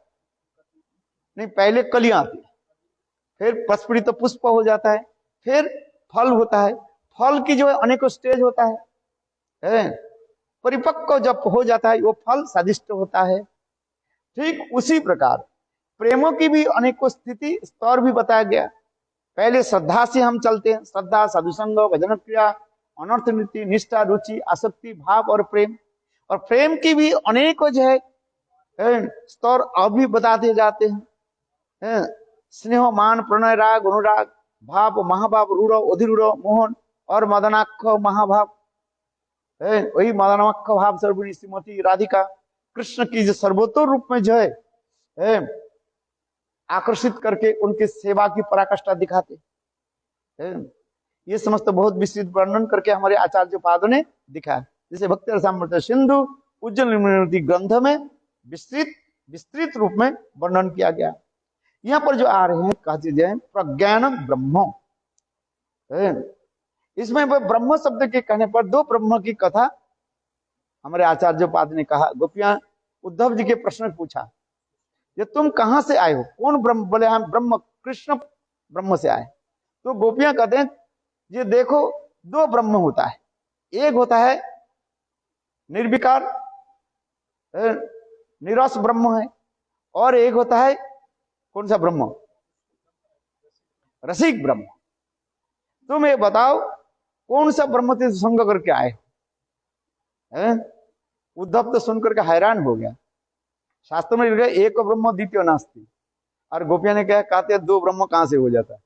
नहीं, पहले कलियां आती है, फिर प्रस्फुटित तो पुष्प हो जाता है, फिर फल होता है। फल की जो है अनेकों स्टेज होता है। परिपक्व जब हो जाता है वो फल स्वादिष्ट होता है। ठीक उसी प्रकार प्रेमों की भी अनेकों स्थिति स्तर भी बताया गया। पहले श्रद्धा से हम चलते हैं, श्रद्धा, साधुसंग, भजन क्रिया, अनर्थ नीति, निष्ठा, रुचि, आसक्ति, भाव और प्रेम। और प्रेम की भी अनेकों जो है स्तर अब भी बताते जाते हैं। स्नेह, मान, प्रणय, राग, अनुराग, भाव, महाभाव, रूढ़, अधिरूढ़, मोहन और मदनाक्ष महाभाव। वही मदनाक्ष भाव सर्वणी श्रीमती राधिका कृष्ण की जो सर्वोत्तम रूप में जो है आकर्षित करके उनकी सेवा की पराकाष्ठा दिखाते। ये समस्त बहुत विस्तृत वर्णन करके हमारे आचार्य पादों ने दिखाया। जैसे भक्ति रसामृत सिंधु उज्जवल ग्रंथ में विस्तृत रूप में वर्णन किया गया। यहाँ पर जो आ रहे हैं कहते जाए प्रज्ञान ब्रह्म। इसमें ब्रह्म शब्द के कहने पर दो ब्रह्म की कथा हमारे आचार्य पाद ने कहा। गोपियां उद्धव जी के प्रश्न पूछा, ये तुम कहां से आए हो? कौन ब्रह्म? बोले हम ब्रह्म, कृष्ण ब्रह्म से आए। तो गोपियां कहते हैं ये देखो दो ब्रह्म होता है, एक होता है निर्विकार निरस ब्रह्म है और एक होता है कौन सा ब्रह्म? रसिक ब्रह्म। तुम ये बताओ कौन सा ब्रह्म से संग करके आए? उद्धव तो सुनकर के हैरान हो गया। शास्त्र में लिखा है एक ब्रह्म द्वितीय नास्ति, और गोपिया ने क्या कहते हैं दो ब्रह्म कहां से हो जाता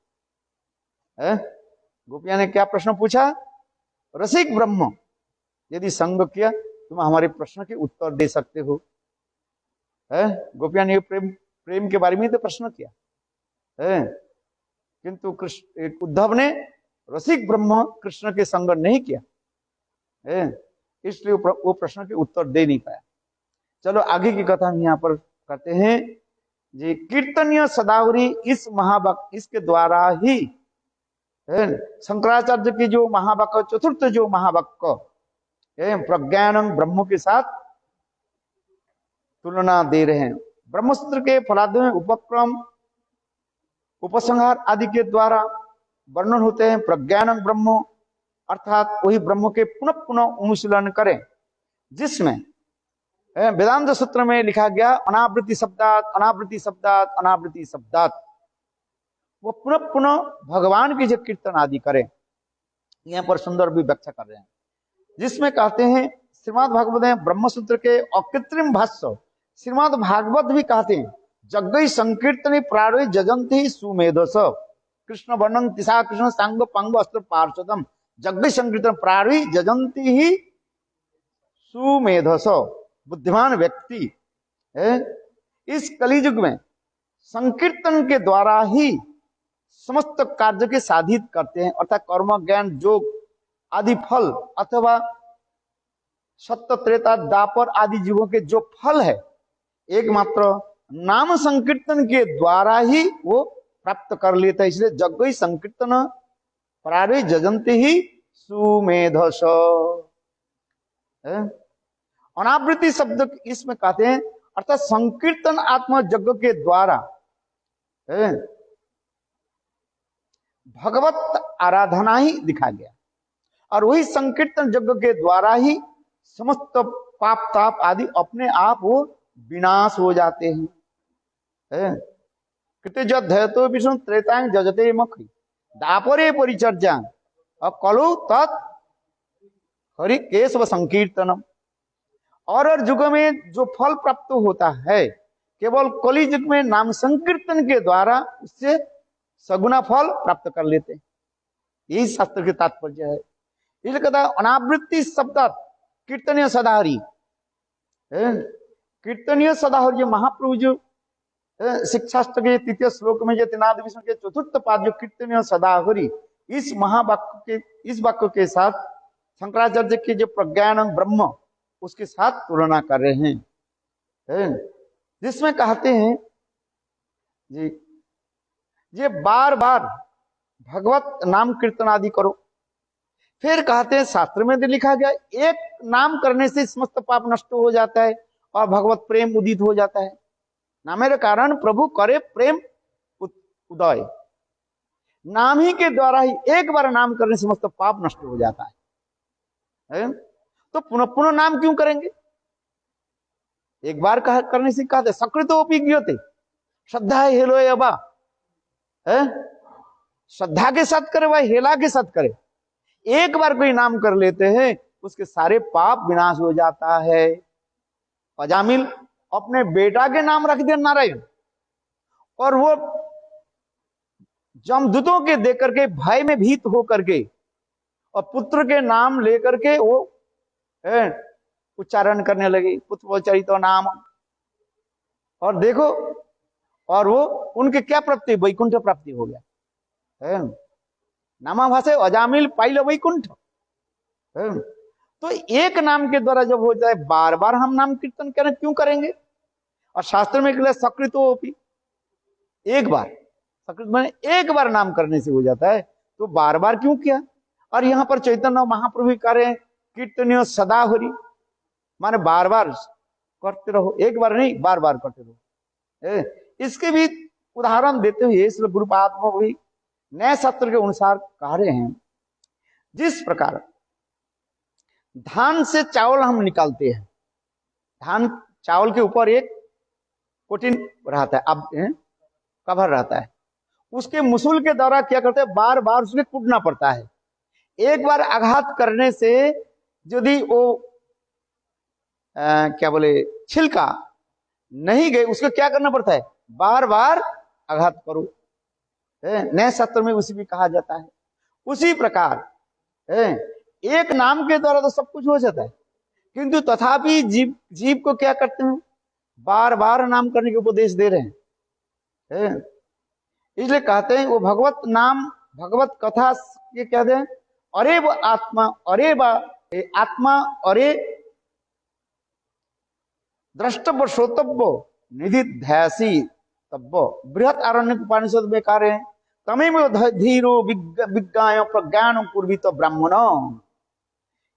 है? गोपिया ने क्या प्रश्न पूछा? रसिक ब्रह्म यदि संग किया तुम हमारे प्रश्न के उत्तर दे सकते हो। गोपिया ने प्रेम के बारे में तो प्रश्न किया किंतु कृष्ण उद्धव ने रसिक ब्रह्म कृष्ण के संग नहीं किया, इसलिए वो प्रश्न के उत्तर दे नहीं पाया। चलो आगे की कथा हम यहाँ पर करते हैं। जी कीर्तनीय सदावरी इस महावाक्य इसके द्वारा ही शंकराचार्य की जो महावाक्य चतुर्थ जो महावाक्य प्रज्ञानम ब्रह्म के साथ तुलना दे रहे हैं। ब्रह्मसूत्र के फलादि में उपक्रम उपसंहार आदि के द्वारा वर्णन होते हैं। प्रज्ञानम ब्रह्म अर्थात वही ब्रह्म के पुनः पुनः अनुशीलन करें, जिसमें वेदांत सूत्र में लिखा गया अनावृत्ति शब्दात अनावृत्ति शब्दात अनावृत्ति शब्दात, वो पुनः पुनः भगवान की जो कीर्तन आदि करें। यहाँ पर सुंदर भी व्याख्या कर रहे हैं, जिसमें कहते हैं श्रीमद् भागवत में ब्रह्मसूत्र के अकृत्रिम भाष्य श्रीमद् भागवत भी कहते हैं जग्गई संकीर्तनी प्राणि जजंती सुमेधस कृष्ण वर्णन तिसा कृष्ण सांग पांग अस्त्र पार्षदम जग्गई संकीर्तन प्राणि जजंती ही सुमेधस। बुद्धिमान व्यक्ति इस कलियुग में संकीर्तन के द्वारा ही समस्त कार्य के साधित करते हैं, अर्थात कर्म ज्ञान योग आदि फल अथवा सत्य त्रेता दापर आदि जीवों के जो फल है एकमात्र नाम संकीर्तन के द्वारा ही वो प्राप्त कर लेता है। इसलिए जग्गई संकीर्तन प्रारे जजंते ही सुमेधस। अनावृत्ति शब्द इसमें कहते हैं अर्थात संकीर्तन आत्मा यज्ञ के द्वारा भगवत आराधना ही दिखा गया, और वही संकीर्तन यज्ञ के द्वारा ही समस्त पाप ताप आदि अपने आप वो विनाश हो जाते हैं। कृतजो विष्णु त्रेतांग जजते मखी दापरे परिचर्या और कलु तत् हरि केशव संकीर्तनम। और युग में जो फल प्राप्त होता है केवल कलि युग में नाम संकीर्तन के द्वारा उससे सगुना फल प्राप्त कर लेते हैं। यही शास्त्र के तात्पर्य है। इसलिए कहता है अनावृत्ति शब्द कीर्तनीय सदाहरी। कीर्तनीय सदाहरी महाप्रभु जो शिक्षास्त्र के तृतीय श्लोक में जो त्रिनाद विष्णु के चतुर्थ पाद जो कीर्तनीय सदाहरी इस महावाक्य के इस वाक्य के साथ शंकराचार्य के जो प्रज्ञान ब्रह्म उसके साथ तुलना कर रहे हैं, जिसमें कहते हैं जी ये बार बार भगवत नाम कीर्तन आदि करो। फिर कहते हैं शास्त्र में भी लिखा गया एक नाम करने से समस्त पाप नष्ट हो जाता है और भगवत प्रेम उदित हो जाता है। नामेर कारण प्रभु करे प्रेम उदय। नाम ही के द्वारा ही एक बार नाम करने से समस्त पाप नष्ट हो जाता है। तो पुनः पुनः नाम क्यों करेंगे? एक बार करने से कहते सकृतोपि ज्ञोते, श्रद्धा है हेलो अबा, श्रद्धा के साथ करे वह हेला के साथ करे। एक बार कोई नाम कर लेते हैं उसके सारे पाप विनाश हो जाता है। अजामिल अपने बेटा के नाम रख दिया नारायण, और वो जमदूतों के देकर के भय में भीत होकर के और पुत्र के नाम लेकर के वो उच्चारण करने लगे पुत्रोच्चरित नाम। और देखो और वो उनके क्या प्राप्ति, वैकुंठ प्राप्ति हो गया। नामा भाषे अजामिल पाइल वैकुंठ। तो एक नाम के द्वारा जब हो जाए बार बार हम नाम कीर्तन करें क्यों करेंगे? और शास्त्र में सकृतोपि एक बार, सकृत माने एक बार नाम करने से हो जाता है, तो बार बार क्यों किया? और यहाँ पर चैतन्य महाप्रभु कह रहे हैं कीर्तनीय सदा हरि, माने बार बार करते रहो, एक बार नहीं बार बार करते रहो। इसके भी उदाहरण देते हुए इसलिए गुरुपात्मा भी नए शास्त्र के अनुसार कह रहे हैं जिस प्रकार धान से चावल हम निकालते हैं, धान चावल के ऊपर एक कोटिन रहता है, अब कवर रहता है, उसके मुसूल के द्वारा क्या करते हैं बार बार उसमें कूटना पड़ता है। एक बार आघात करने से यदि वो क्या बोले छिलका नहीं गए उसको क्या करना पड़ता है बार बार आघात करो। नए शास्त्र में उसी भी कहा जाता है। उसी प्रकार एक नाम के द्वारा तो सब कुछ हो जाता है, किंतु तथापि जीव को क्या करते हैं बार बार नाम करने के उपदेश दे रहे हैं। इसलिए कहते हैं वो भगवत नाम भगवत कथा ये कहते हैं अरे वो आत्मा, अरे आत्मा, अरे द्रष्टव्य श्रोतव्य निधि ध्यासी तब बृहत आरण्य उपनिषद में कह रहे हैं, तमेव धीरो विज्ञाय प्रज्ञान पूर्वित ब्राह्मण।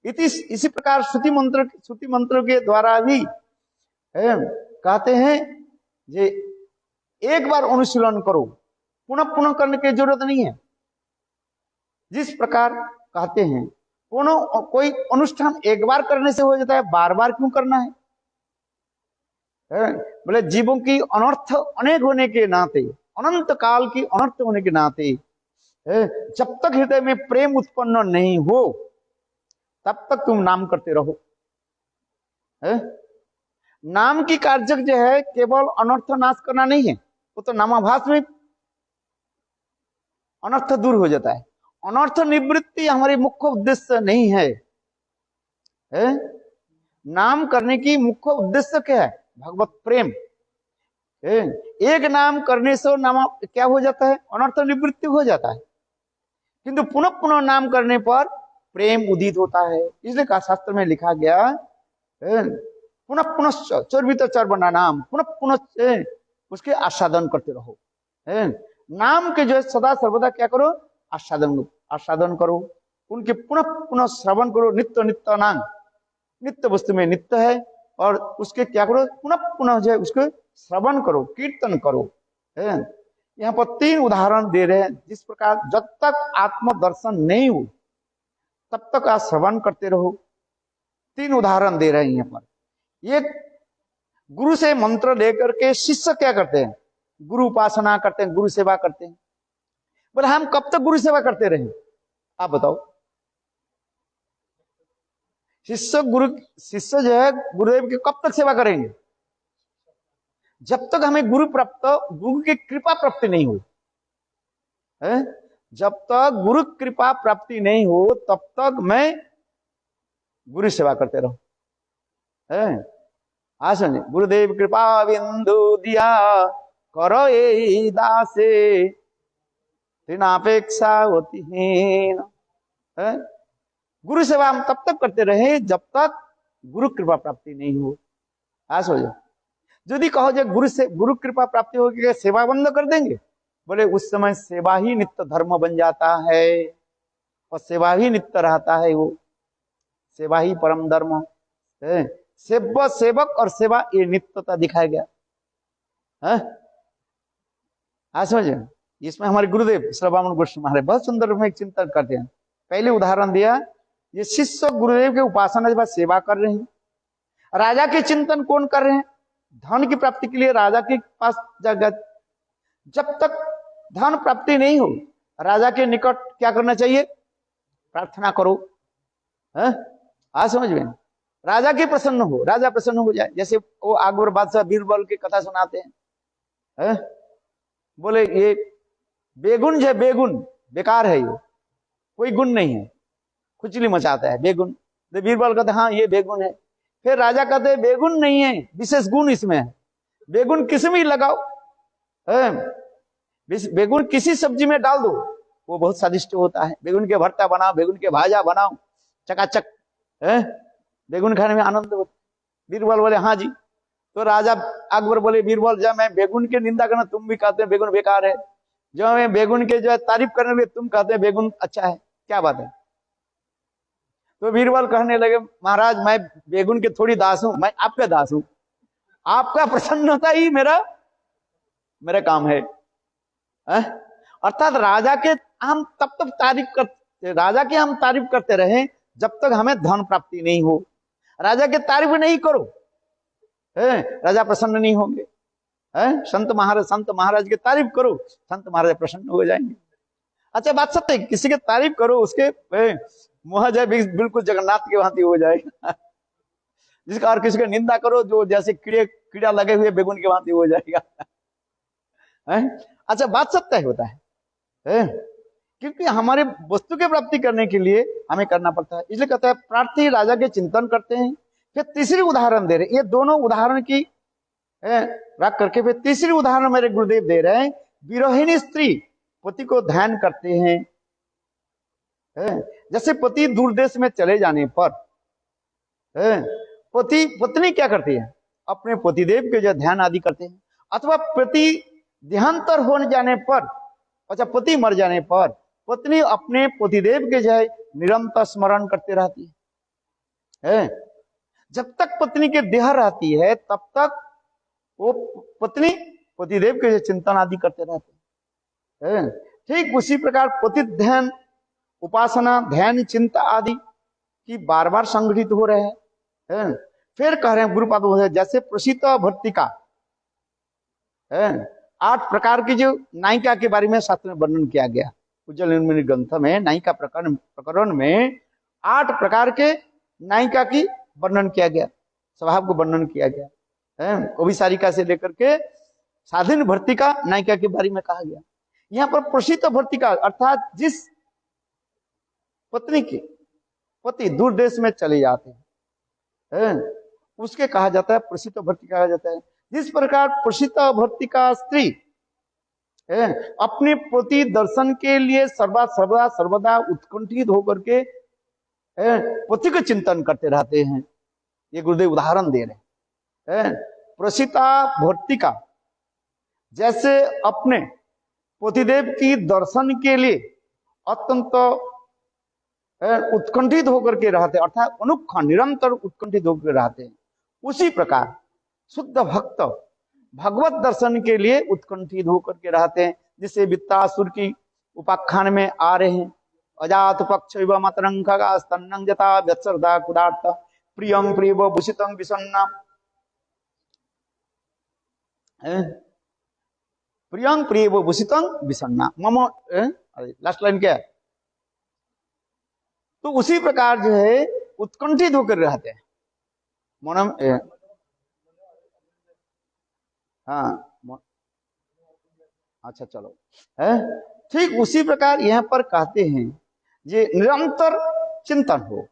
इसी प्रकार श्रुति मंत्र के द्वारा भी कहते हैं जे एक बार अनुशीलन करो, पुनः पुनः करने की जरूरत नहीं है। जिस प्रकार कहते हैं कोई अनुष्ठान एक बार करने से हो जाता है, बार बार क्यों करना है? बोले जीवों की अनर्थ अनेक होने के नाते, अनंत काल की अनर्थ होने के नाते, जब तक हृदय में प्रेम उत्पन्न नहीं हो तब तक तुम नाम करते रहो। नाम की कार्य जो है केवल अनर्थ नाश करना नहीं है, वो तो नामाभास में अनर्थ दूर हो जाता है। अनर्थ निवृत्ति हमारी मुख्य उद्देश्य नहीं है। नाम करने की मुख्य उद्देश्य क्या है? भगवत प्रेम। एक नाम करने से नाम क्या हो जाता है? अनर्थ निवृत्ति हो जाता है। किंतु पुनः पुनः नाम करने पर प्रेम उदित होता है। इसलिए कहा शास्त्र में लिखा गया, पुनः पुनः चर्वित चर्वना नाम, पुनः पुनः उसके आस्वादन करते रहो। नाम के जो है सदा सर्वदा क्या करो? आस्वादन करो, उनके पुनः पुनः श्रवण करो। नित्य नित्य नाम, नित्य वस्तु में नित्य है, और उसके क्या करो? पुनः पुनः जो है उसको श्रवण करो, कीर्तन करो। यहाँ पर 3 उदाहरण दे रहे हैं। जिस प्रकार जब तक आत्मदर्शन नहीं हो तब तक आप श्रवण करते रहो। 3 उदाहरण दे रहे हैं यहाँ पर। ये गुरु से मंत्र लेकर के शिष्य क्या करते हैं? गुरु उपासना करते हैं, गुरु सेवा करते हैं। बोले हम कब तक गुरु सेवा करते रहे? आप बताओ। शिष्य जो है गुरुदेव की कब तक सेवा करेंगे? जब तक हमें गुरु की कृपा प्राप्ति नहीं हो। जब तक गुरु कृपा प्राप्ति नहीं हो तब तक मैं गुरु सेवा करते रहो। आज सुनिए, गुरुदेव कृपा बिंदु दिया करो ये दासे, अपेक्षा होती है। गुरु सेवा हम तब तक करते रहे जब तक गुरु कृपा प्राप्ति नहीं हो। आज हो जाए, यदि कहो जो गुरु कृपा प्राप्ति होगी सेवा बंद कर देंगे, बोले उस समय सेवा ही नित्य धर्म बन जाता है, और सेवा ही नित्य रहता है। वो सेवा ही परम धर्म है। सेवक और सेवा ये नित्यता दिखाया गया। समझे? इसमें हमारे गुरुदेव श्रवण गोस्वामी महाराज बहुत सुंदर रूप में चिंतन करते हैं। पहले उदाहरण दिया, ये शिष्य गुरुदेव के उपासना के बाद सेवा कर रहे हैं। राजा के चिंतन कौन कर रहे हैं? धन की प्राप्ति के लिए राजा के पास जगत। जब तक धन प्राप्ति नहीं हो, राजा के निकट क्या करना चाहिए? प्रार्थना करो। आज समझ में, राजा के प्रसन्न हो, राजा प्रसन्न हो जाए। जैसे वो अकबर बादशाह बीरबल की कथा सुनाते हैं। बोले ये बेगुन है, बेगुन बेकार है, ये कोई गुण नहीं है, खुजली मचाता है बेगुन। तो बीरबल कहते हाँ ये बेगुन है। फिर राजा कहते बेगुन नहीं है, विशेष गुण इसमें है। बेगुन किसी में लगाओ, बेगुन किसी सब्जी में डाल दो, वो बहुत स्वादिष्ट होता है। बेगुन के भरता बनाओ, बेगुन के भाजा बनाओ, चकाचक बेगुन खाने में आनंद होता। बीरबल बोले हाँ जी। तो राजा अकबर बोले बीरबल जब मैं बेगुन की निंदा करना तुम भी कहते हैं बेगुन बेकार है, जो मैं बेगुन के जो है तारीफ करने लगे तुम कहते हैं बेगुन अच्छा है, क्या बात है? तो बीरबल कहने लगे महाराज मैं बेगुन के थोड़ी दास हूं, मैं आपका दास हूं, आपका प्रसन्नता ही मेरा काम है। अर्थात राजा के हम तब तक तारीफ करते रहे जब तक हमें धन प्राप्ति नहीं हो। राजा के तारीफ नहीं करो, राजा प्रसन्न नहीं होंगे। संत महाराज की तारीफ करो, संत महाराज प्रसन्न हो जाएंगे। अच्छा बात सत्य, किसी के तारीफ करो उसके मुँह जाए बिल्कुल जगन्नाथ के भांति हो जाएगा। जिसका और किसी की निंदा करो जो जैसे कीड़ा लगे हुए बेगुन के भांति हो जाएगा। अच्छा बात सत्य होता है, क्योंकि हमारे वस्तु की प्राप्ति करने के लिए हमें करना पड़ता है। इसलिए कहता है प्रार्थी राजा के चिंतन करते हैं। फिर तीसरी उदाहरण दे रहे, ये दोनों उदाहरण की रख करके फिर तीसरी उदाहरण मेरे गुरुदेव दे रहे हैं। विरहिणी स्त्री पति को ध्यान करते हैं। जैसे पति दूर देश में चले जाने पर पत्नी क्या करती है? अपने पतिदेव के जो ध्यान आदि करते हैं। अथवा पति देहांतर होने जाने पर, अच्छा पति मर जाने पर पत्नी अपने पतिदेव के जो है निरंतर स्मरण करते रहती है। जब तक पत्नी के देह रहती है तब तक वो पत्नी पतिदेव के चिंतन आदि करते रहते हैं। ठीक उसी प्रकार पति ध्यान, उपासना, ध्यान, चिंता आदि की बार बार संगठित हो रहे हैं। फिर कह रहे हैं गुरुपाद जैसे प्रसिद्ध भर्तिका है, 8 प्रकार की जो नायिका के बारे में शास्त्र में वर्णन किया गया, उज्जवल निर्मल ग्रंथ में नायिका प्रकरण में 8 प्रकार के नायिका की वर्णन किया गया, स्वभाव को वर्णन किया गया है। अभिसारिका से लेकर के साधन भर्तिका नायिका के बारे में कहा गया। यहाँ पर प्रसिद्ध भर्तिका अर्थात जिस पत्नी के पति दूर देश में चले जाते हैं उसके कहा जाता है प्रसिद्ध भर्तिका कहा जाता है। जिस प्रकार प्रसिद्ध भर्तिका स्त्री अपने पति दर्शन के लिए सर्वदा उत्कंठित होकर के पति का चिंतन करते रहते हैं। ये गुरुदेव उदाहरण दे रहे हैं। प्रसिद्धा भर्तिका जैसे अपने पतिदेव की दर्शन के लिए अत्यंत उत्कंठित होकर के रहते, अर्थात अनुक्षण निरंतर उत्कंठित होकर रहते हैं, उसी प्रकार शुद्ध भक्त भगवत दर्शन के लिए उत्कंठित होकर के रहते हैं। जिसे वित्तासुर की उपाख्यान में आ रहे हैं, अजात पक्ष मतरंग खगा स्तन्नं जता व्यत्सरदा कुदार्थ प्रियं प्रियव भूषितं विसन्ना, प्रियं प्रियव भूषितं विसन्ना मम, लास्ट लाइन क्या है? तो उसी प्रकार जो है उत्कंठित होकर रहते हैं मनम, हाँ अच्छा चलो है। ठीक उसी प्रकार यहाँ पर कहते हैं ये निरंतर चिंतन हो।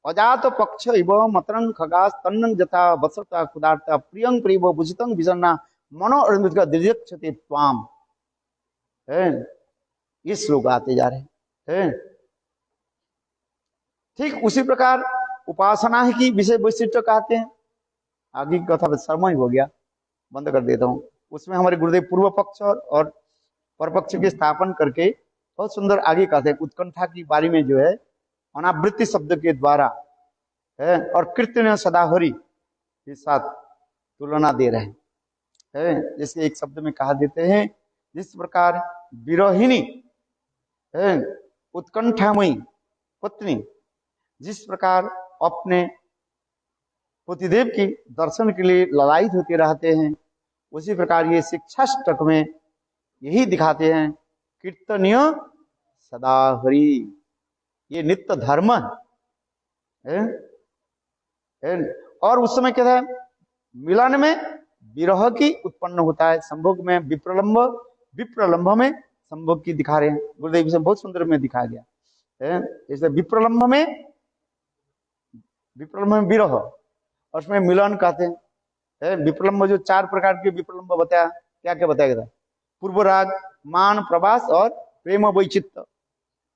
अजात पक्ष इव मतरंग खगास तन्नं जथा वत्सरता खुदार्थ प्रियं प्रियव भूषितं विसन्ना मनो अरविंद का दिव्यक्षते त्वाम है। ये श्लोक आते जा रहे हैं। ठीक उसी प्रकार उपासना की विषय वैशिष्ट कहते हैं। आगे की कथा समय हो गया, बंद कर देता हूँ। उसमें हमारे गुरुदेव पूर्व पक्ष और पर पक्ष की स्थापन करके बहुत सुंदर आगे कहते हैं। उत्कंठा की बारी में जो है अनावृत्ति शब्द के द्वारा है और कृत्य सदाहरि के साथ तुलना दे रहे हैं। जैसे एक शब्द में कहा देते हैं, जिस प्रकार विरहिणी है उत्कंठामयी पत्नी जिस प्रकार अपने पतिदेव की दर्शन के लिए ललायित होते रहते हैं, उसी प्रकार ये शिक्षाष्टक में यही दिखाते हैं। कीर्तनीय सदा हरि, ये नित्य धर्म है। और उस समय क्या है, मिलन में विरह की उत्पन्न होता है, संभोग में विप्रलंब में संभोग की दिखा रहे हैं गुरुदेव से बहुत सुंदर में दिखाया गया है। जैसे विप्रलंब में विरह और उसमें मिलन कहते हैं। विप्रलंब जो 4 प्रकार के विप्रलंब बताया, क्या क्या बताया गया? पूर्व राग, मान, प्रवास और प्रेम वैचित्य।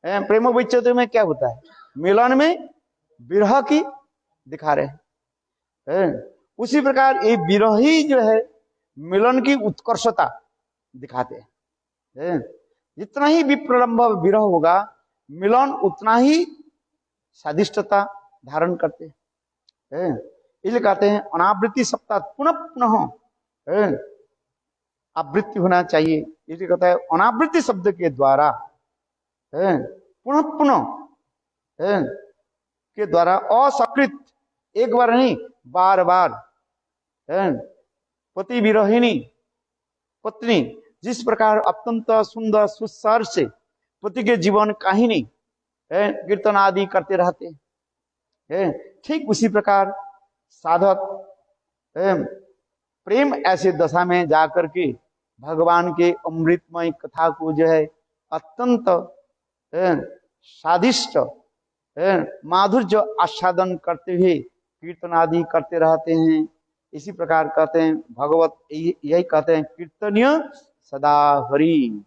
प्रेम वैचित्य में क्या होता है? मिलन में विरह की दिखा रहे हैं। उसी प्रकार ये विरही जो है मिलन की उत्कर्षता दिखाते हैं। जितना ही विप्रलंब विरह होगा मिलन उतना ही स्वादिष्टता धारण करते हैं। इसलिए कहते हैं अनावृत्ति सप्ताह पुनः पुनः आवृत्ति होना चाहिए। इसलिए कहता है अनावृत्ति शब्द के द्वारा पुनः पुनः के द्वारा असकृत, एक बार नहीं बार बार पति विरहिणी पत्नी जिस प्रकार अत्यंत सुंदर सुस्वर से पति के जीवन काहिनी कीर्तन आदि करते रहते हैं, ठीक उसी प्रकार साधक प्रेम ऐसे दशा में जाकर के भगवान के अमृतमय कथा को जो है अत्यंत स्वादिष्ट माधुर्य आस्वादन करते हुए कीर्तन आदि करते रहते हैं। इसी प्रकार कहते हैं भगवत यही कहते हैं कीर्तनीय सदा हरि।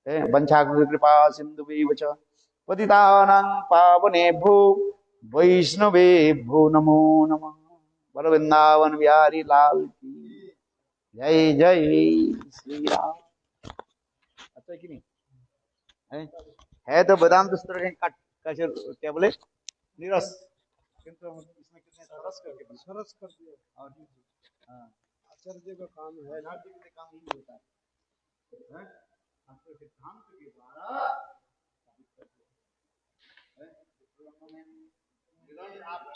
वंशा कृपा सिंधु च पतितानां पावनेभ्यो वैष्णवेभ्यो नमो नमः। बोलो वृंदावन बिहारी लाल की जय। जय श्री राम। सच है कि नहीं? है तो बादाम तो इस तरह के क्या बोले, निरस, किंतु इसमें कितने सरस करके सरस कर दिया। और हाँ, आचार्य का काम है, आचार्य का काम ही होता है, सिद्धांत के द्वारा आप